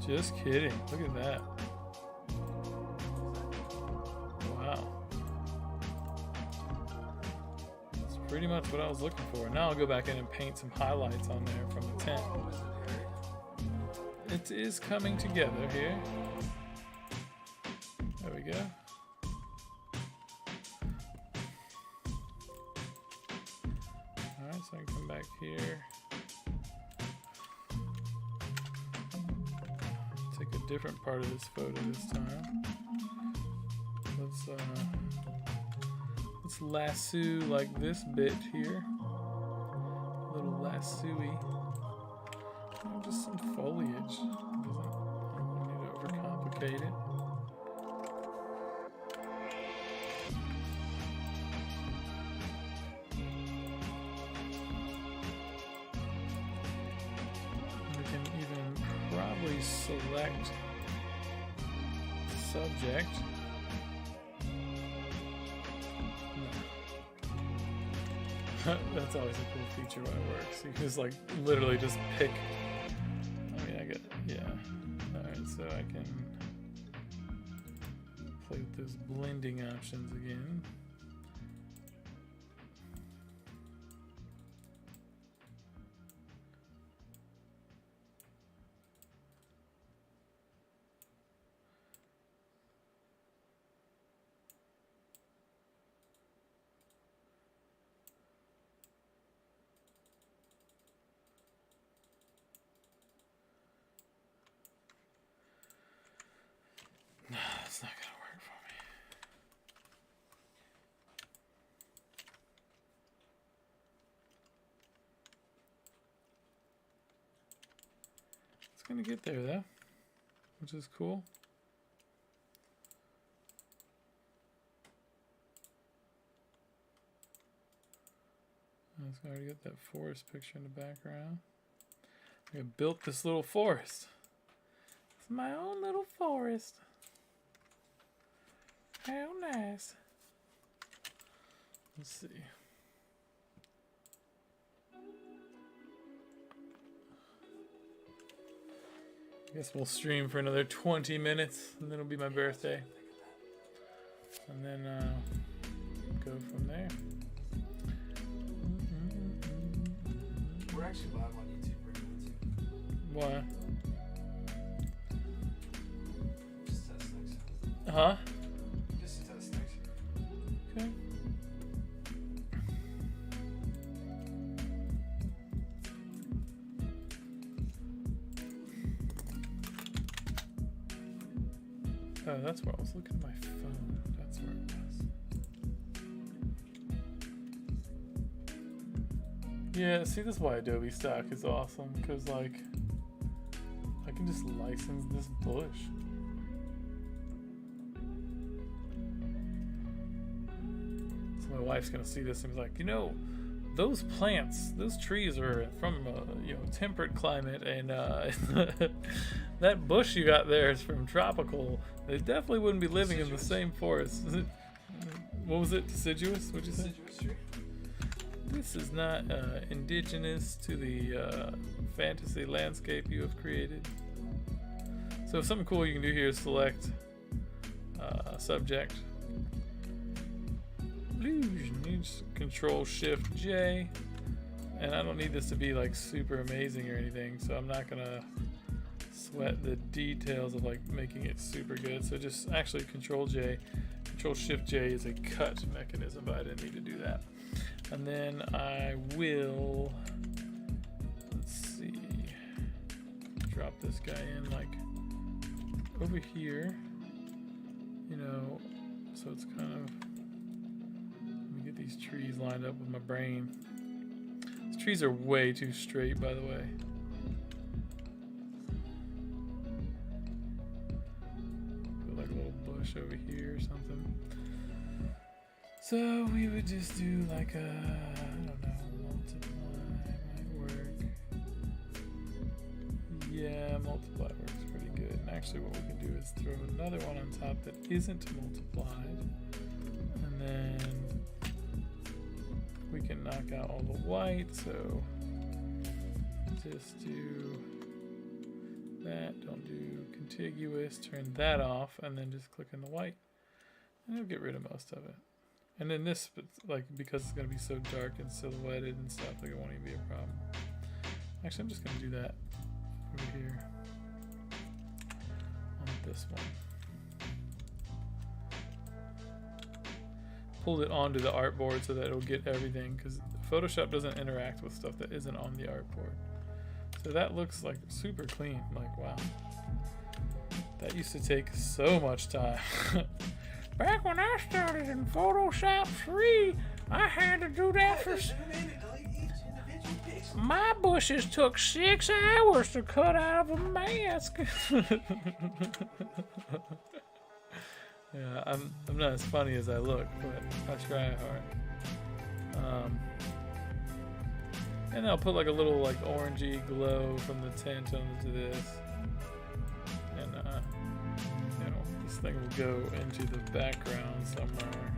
S1: though. Just kidding. Look at that. Wow. That's pretty much what I was looking for. Now I'll go back in and paint some highlights on there from the tent. It is coming together here. There we go. Alright, so I can come back here. Take a different part of this photo this time. Let's lasso like this bit here. A little lasso-y. Oh, just some foliage. I don't need to overcomplicate it. We can even probably select subject. That's always a cool feature when it works. You can just like literally just pick. I mean, I get, yeah. Alright, so I can play with those blending options again. It's not gonna work for me. It's gonna get there though, which is cool. I already got that forest picture in the background. I built this little forest. It's my own little forest. How nice. Let's see. I guess we'll stream for another 20 minutes and then it'll be my birthday. And then go from there.
S2: We're actually live on YouTube right now too.
S1: What?
S2: Just test next.
S1: Huh?
S2: Just test next.
S1: Okay. Oh, that's where I was looking at my phone. That's where it was. Yeah, see, this is why Adobe Stock is awesome, because, like, I can just license this bush. So my wife's gonna see this and be like, you know, those plants, those trees are from, you know, temperate climate, and that bush you got there is from tropical. They definitely wouldn't be living in the same forest. What was it? Deciduous? What'd you say?
S2: Deciduous tree.
S1: This is not indigenous to the fantasy landscape you have created. So something cool you can do here is select subject. Control Shift J. And I don't need this to be like super amazing or anything, so I'm not gonna sweat the details of like making it super good. So just actually Control J. Control Shift J is a cut mechanism, but I didn't need to do that. And then I will, let's see, drop this guy in like over here, you know, so it's kind of, let me get these trees lined up with my brain. These trees are way too straight, by the way. Put like a little bush over here or something. So we would just do like a, I don't know, multiply might work. Yeah, multiply works pretty good. And actually what we can do is throw another one on top that isn't multiplied. And then we can knock out all the white, so just do that, don't do contiguous, turn that off, and then just click on the white. And it'll get rid of most of it. And then this, like, because it's gonna be so dark and silhouetted and stuff, like it won't even be a problem. Actually, I'm just gonna do that over here on this one. Pulled it onto the artboard so that it'll get everything, because Photoshop doesn't interact with stuff that isn't on the artboard. So that looks like super clean. Like, wow, that used to take so much time. Back when I started in Photoshop 3, I had to do that for. My bushes took 6 hours to cut out of a mask. Yeah, I'm not as funny as I look, but I try hard. And I'll put like a little like orangey glow from the tint onto this, and you know, this thing will go into the background somewhere.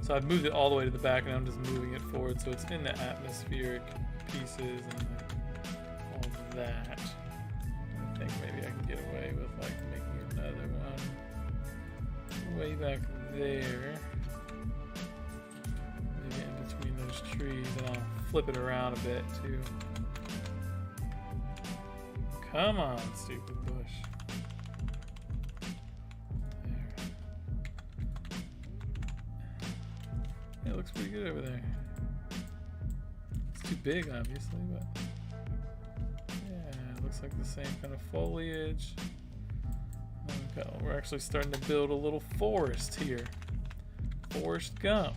S1: So I've moved it all the way to the back, and I'm just moving it forward so it's in the atmospheric pieces and all of that. I think maybe I can get away with like making another one way back there, maybe in between those trees, and I'll flip it around a bit too. Come on, stupid bush. There. Yeah, it looks pretty good over there. It's too big, obviously, but yeah, it looks like the same kind of foliage. Okay, we're actually starting to build a little forest here. Forest Gump.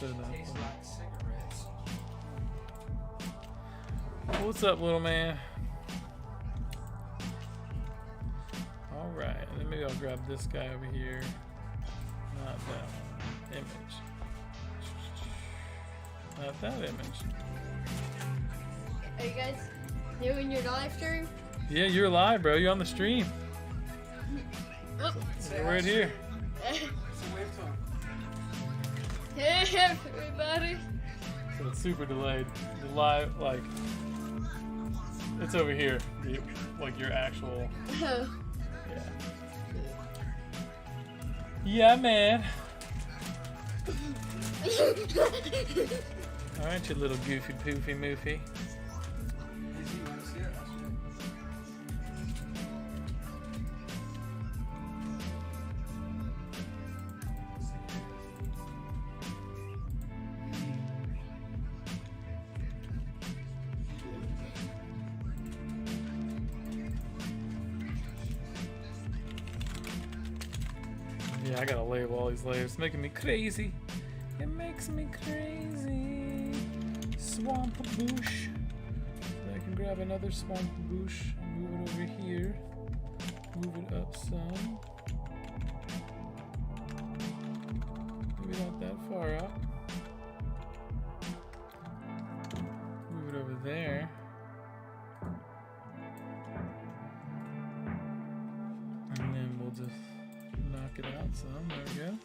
S1: So
S2: Tastes like cigarettes.
S1: what's up, little man? Alright, and then maybe I'll grab this guy over here. Not that one. Image. Not that image.
S3: Are you guys doing your live stream?
S1: Yeah, you're live, bro. You're on the stream.
S3: Oh.
S1: You're right here.
S3: Hey everybody.
S1: So it's super delayed. The live, like, it's over here. Like your actual. Yeah. Yeah, man. Alright, you little goofy poofy moofy. Yeah, I gotta label all these layers. It's making me crazy. It makes me crazy. Swamp bush. I can grab another swamp bush and move it over here. Move it up some. Maybe not that far up. Move it over there. And then we'll just knock it out some. There we go.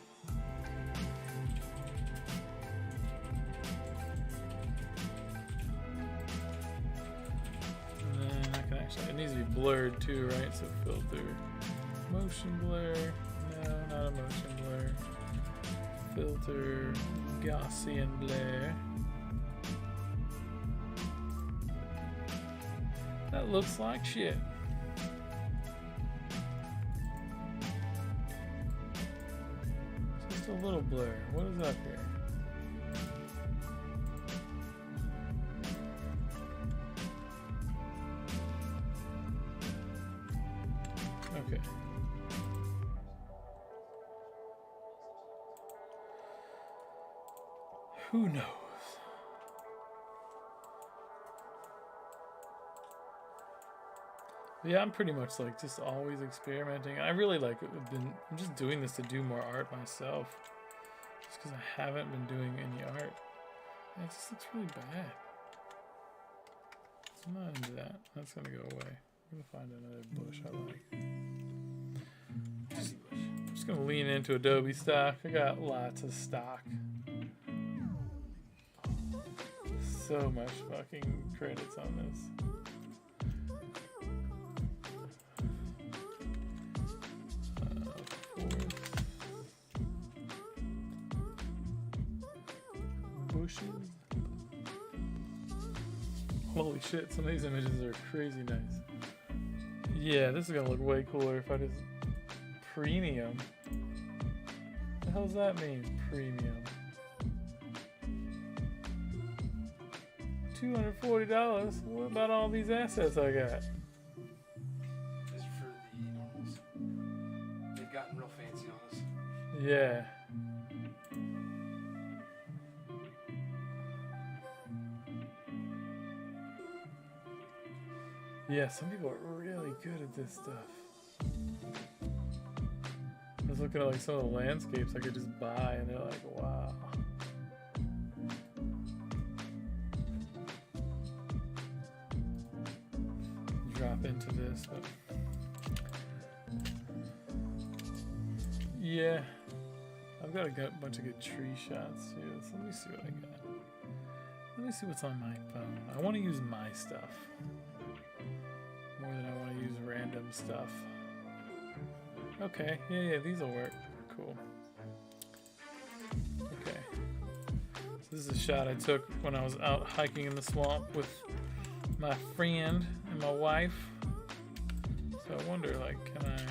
S1: And then I can actually, I needs to be blurred too, right? So filter, motion blur. No, not a motion blur. Filter, Gaussian blur. That looks like shit. Just a little blur. What is up here? Okay. Who knows? Yeah, I'm pretty much like just always experimenting. I really like I'm just doing this to do more art myself. Just because I haven't been doing any art. And it just looks really bad. So I'm not into that. That's gonna go away. I'm gonna find another bush I like. I'm just gonna lean into Adobe Stock. I got lots of stock. So much fucking credits on this. Bushes. Holy shit, some of these images are crazy nice. Yeah, this is gonna look way cooler if I just premium. What the hell does that mean? Premium. $240. What about all these assets I got?
S2: These are for the normals. They've gotten real fancy on us.
S1: Yeah. Yeah, some people are really good at this stuff. I was looking at like some of the landscapes I could just buy and they're like, wow. Drop into this, but yeah, I've got a bunch of good tree shots too. So let me see what I got. Let me see what's on my phone. I want to use my stuff more than I want to use random stuff. Okay, yeah, these will work. Cool. Okay. So this is a shot I took when I was out hiking in the swamp with my friend and my wife. So I wonder, like, can I...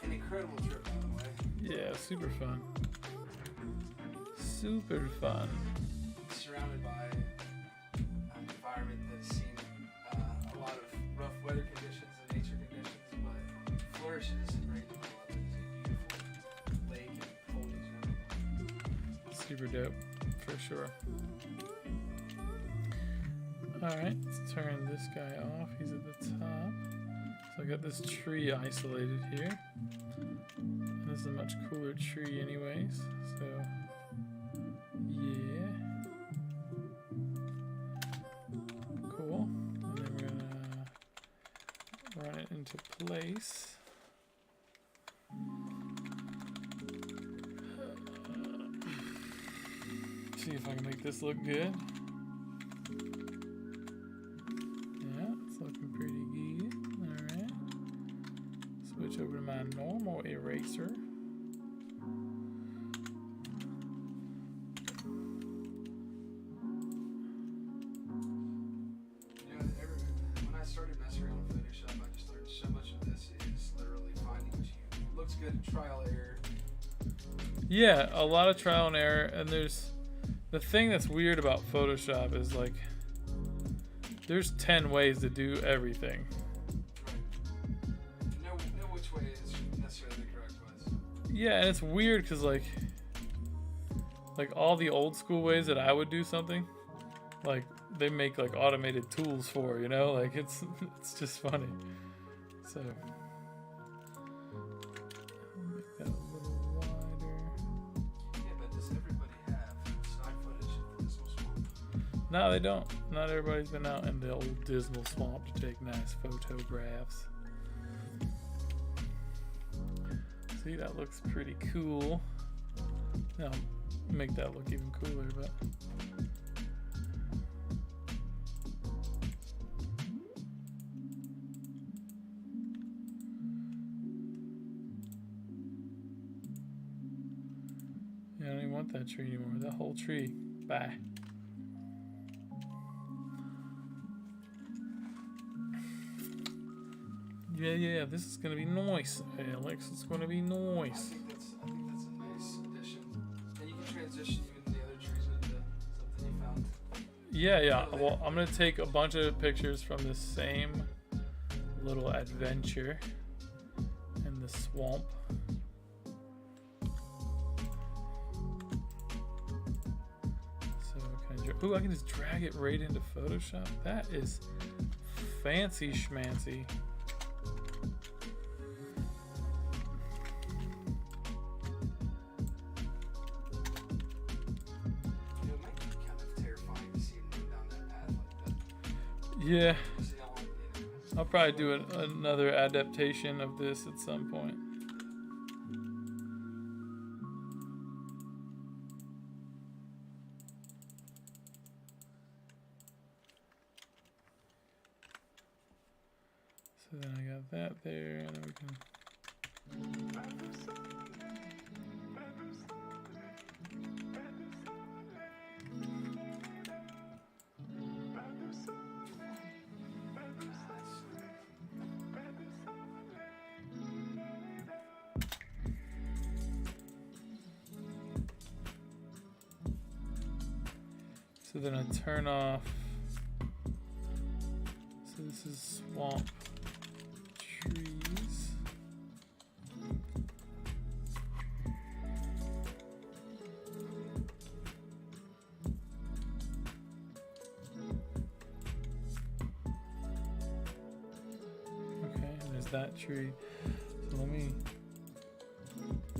S2: An incredible trip, by the way.
S1: Yeah, super fun. Super fun.
S2: Surrounded by an environment that's seen a lot of rough weather conditions and nature conditions, but flourishes and right in the middle of it is a beautiful lake and foliage and everything.
S1: Super dope, for sure. Alright, let's turn this guy off. He's at the top. So I got this tree isolated here. And this is a much cooler tree anyways. So, yeah. Cool. And then we're gonna run it into place. See if I can make this look good. Switch over to my normal eraser.
S2: When I started messing around with Photoshop, I just learned so much of this is literally finding what looks good, trial error.
S1: Yeah, a lot of trial and error, and there's the thing that's weird about Photoshop is like there's 10 ways to do everything. Yeah, and it's weird because like all the old school ways that I would do something, like they make like automated tools for, you know, like it's just funny. So make that a little wider.
S2: Yeah, but does everybody have stock footage of Dismal Swamp?
S1: No, they don't. Not everybody's been out in the old Dismal Swamp to take nice photographs. See, that looks pretty cool. Now, make that look even cooler, but I don't even want that tree anymore. That whole tree. Bye. Yeah, this is gonna be nice, Alex. It's gonna be
S2: I
S1: nice.
S2: think that's a nice addition. And you can transition even the other trees into something you found.
S1: Yeah. Well, I'm gonna take a bunch of pictures from this same little adventure in the swamp. So ooh, I can just drag it right into Photoshop. That is fancy schmancy.
S2: It might be kind of terrifying to see him run down that path like that.
S1: Yeah,
S2: You see how long,
S1: I'll probably do another adaptation of this at some point. So then I got that there, and then we can. So then I turn off. So this is swamp trees. Okay, and there's that tree. So let me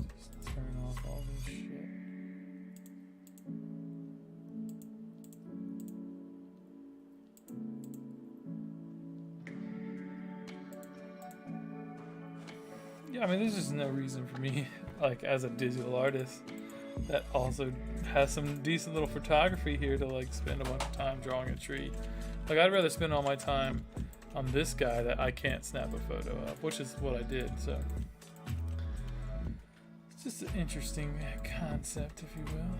S1: just turn off all this shit. Yeah, I mean, there's just no reason for me, like, as a digital artist that also has some decent little photography here to, like, spend a bunch of time drawing a tree. Like, I'd rather spend all my time on this guy that I can't snap a photo of, which is what I did, so. It's just an interesting concept, if you will.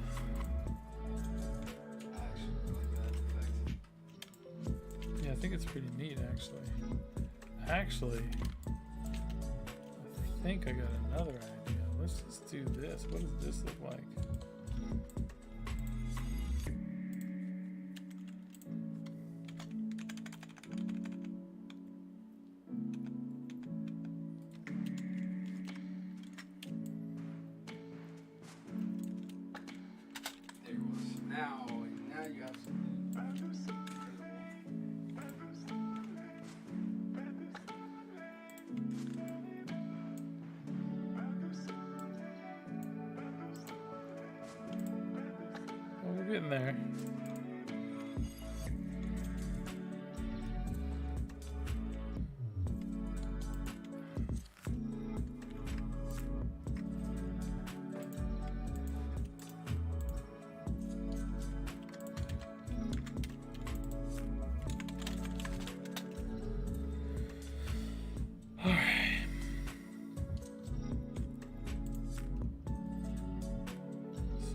S2: I actually really like that effect.
S1: Yeah, I think it's pretty neat, actually. I think I got another idea. Let's just do this. What does this look like?
S2: There it was. Now you have something.
S1: Well, we're getting there.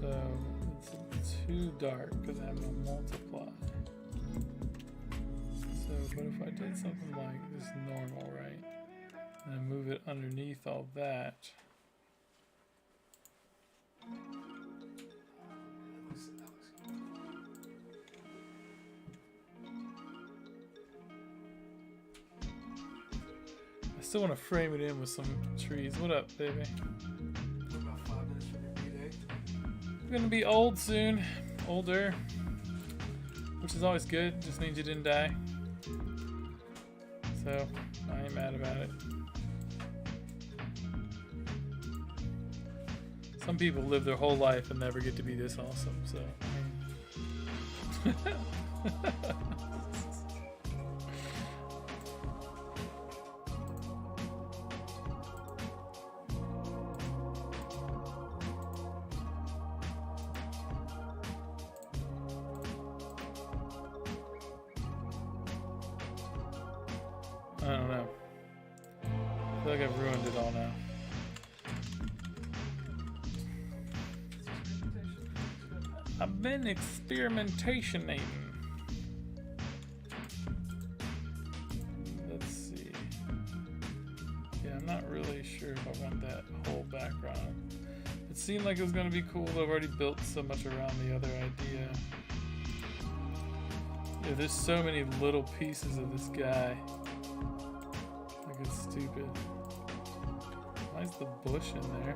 S1: So it's too dark because I have no multiply. So, but if I did something like this normal, right? And I move it underneath all that.
S2: That looks good.
S1: I still want to frame it in with some trees. What up, baby?
S2: About 5 minutes from your B-Day.
S1: I'm gonna be old soon. Older. Which is always good. Just means you didn't die. So, I ain't mad about it. Some people live their whole life and never get to be this awesome, so. I mean. I don't know. I feel like I've ruined it all now. I've been experimentationing. Let's see. Yeah, I'm not really sure if I want that whole background. It seemed like it was going to be cool, though I've already built so much around the other idea. Yeah, there's so many little pieces of this guy. Like, it's stupid. Why is the bush in there?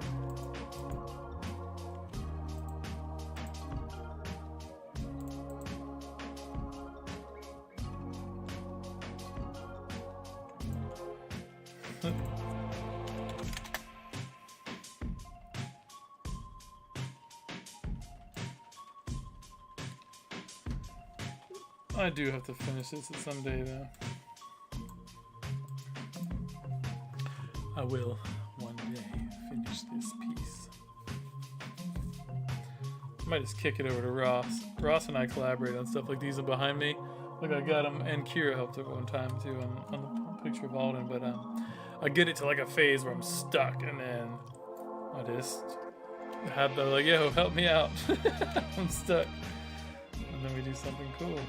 S1: I do have to finish this at some day, though. I will one day finish this piece. I might just kick it over to Ross. Ross and I collaborate on stuff like these behind me. Look, I got him, and Kira helped at one time too on the picture of Alden. But I get it to like a phase where I'm stuck, and then I just have them like, yo, help me out. I'm stuck. And then we do something cool.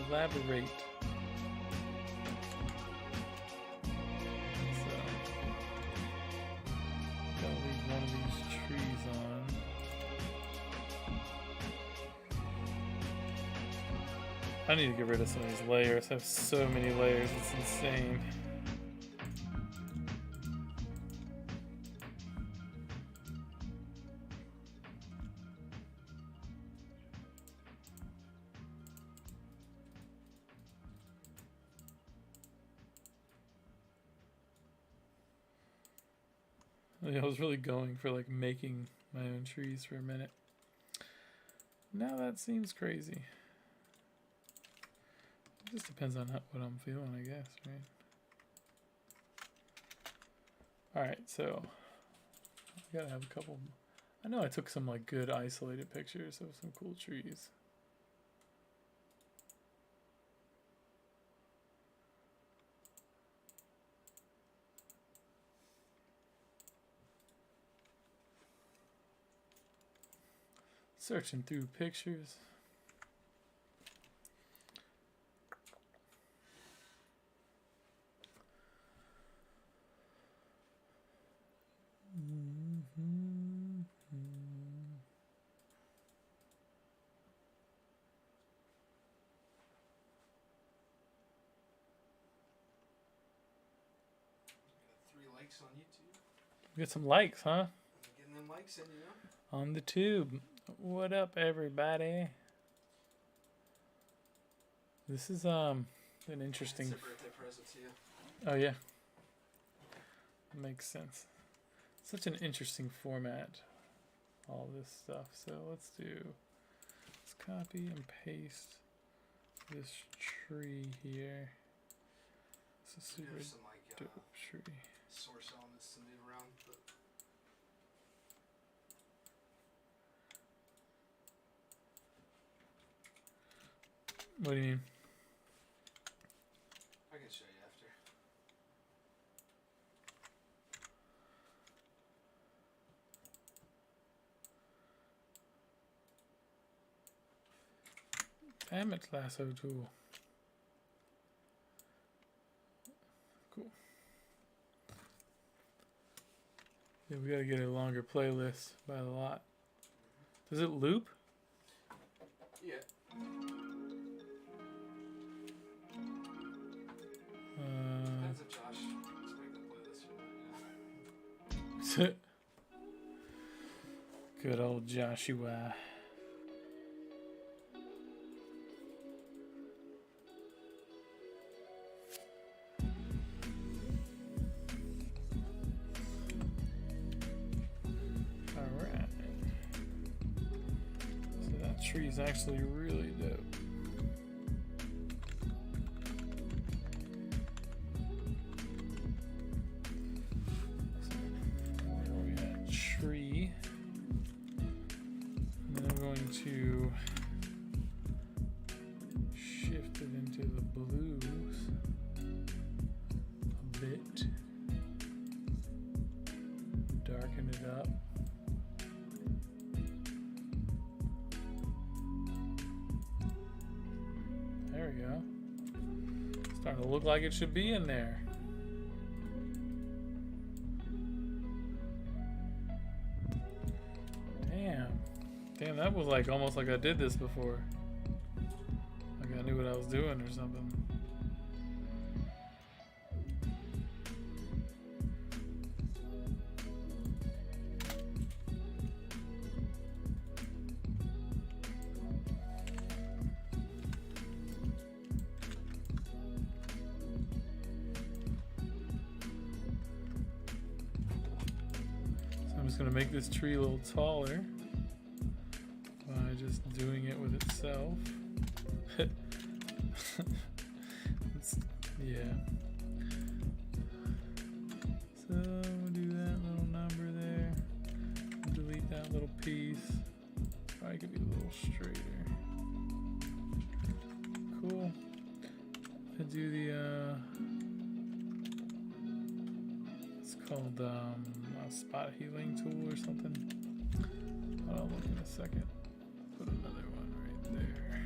S1: Collaborate. So, gotta leave one of these trees on. I need to get rid of some of these layers. I have so many layers, it's insane. I was really going for like making my own trees for a minute. Now that seems crazy. It just depends on what I'm feeling, I guess, right? Alright, so I gotta have a couple. I know I took some like good isolated pictures of some cool trees. Searching through pictures.
S2: Likes on YouTube.
S1: Get some likes, huh?
S2: Getting them likes in, you know?
S1: On the tube. What up, everybody? This is an interesting.
S2: It's a birthday present to you.
S1: Oh yeah, makes sense. Such an interesting format. All this stuff. So let's copy and paste this tree here. It's a super
S2: There's some like
S1: dope tree.
S2: source elements to move around, but
S1: What do you mean?
S2: I can show you after.
S1: Damn it, lasso tool. Cool. Yeah, we gotta get a longer playlist by a lot. Does it loop?
S2: Yeah. Depends if Josh wants to make the playlist or not,
S1: Good old Joshua. Alright. So that tree's actually really dope. Tree. And then I'm going to shift it into the blues a bit, darken it up. It'll look like it should be in there. Damn, that was like almost like I did this before. Like I knew what I was doing or something. So I'm just gonna make this tree a little taller by just doing it with itself. Yeah. So we'll do that little number there. Delete that little piece. Probably could be a little straighter. Cool. I do the it's called a spot healing tool or something. I'll look in a second. Put another one right there.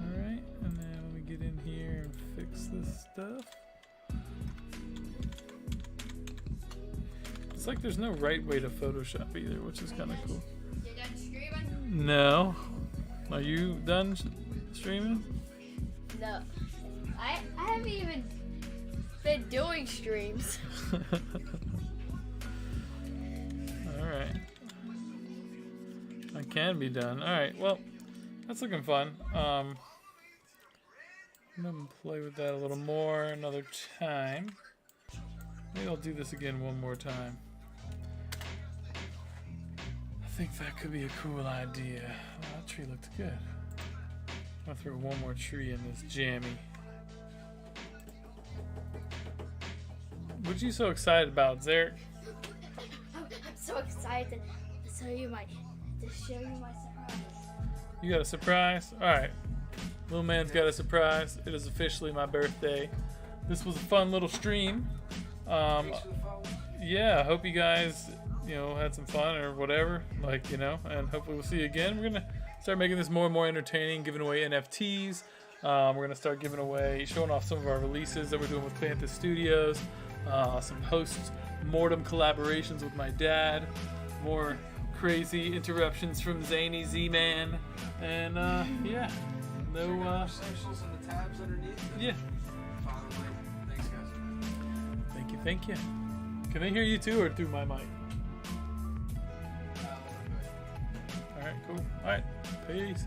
S1: Alright, and then when we get in here and fix this stuff. It's like there's no right way to Photoshop either, which is kind of cool.
S3: You done streaming?
S1: No. Are you done streaming?
S3: No. I haven't even been doing streams.
S1: Alright. I can be done. Alright, well, that's looking fun. I'm gonna play with that a little more another time. Maybe I'll do this again one more time. I think that could be a cool idea. Oh, that tree looked good. I'm gonna throw one more tree in this jammy. What are you so excited about, Zarek?
S3: I'm so excited to show you my surprise.
S1: You got a surprise? Alright. Little man's got a surprise. It is officially my birthday. This was a fun little stream.
S2: Thanks for the follow.
S1: Yeah, I hope you guys, had some fun or whatever. And hopefully we'll see you again. We're gonna start making this more and more entertaining, giving away NFTs. We're gonna start giving away, showing off some of our releases that we're doing with Cleanthes Studios. Some post-mortem collaborations with my dad. More crazy interruptions from Zany Z-Man. And yeah.
S2: Check out our socials and the tabs underneath.
S1: Yeah.
S2: Follow me. Thanks, guys.
S1: Thank you. Can they hear you too or through my mic? Alright, cool. Alright, peace.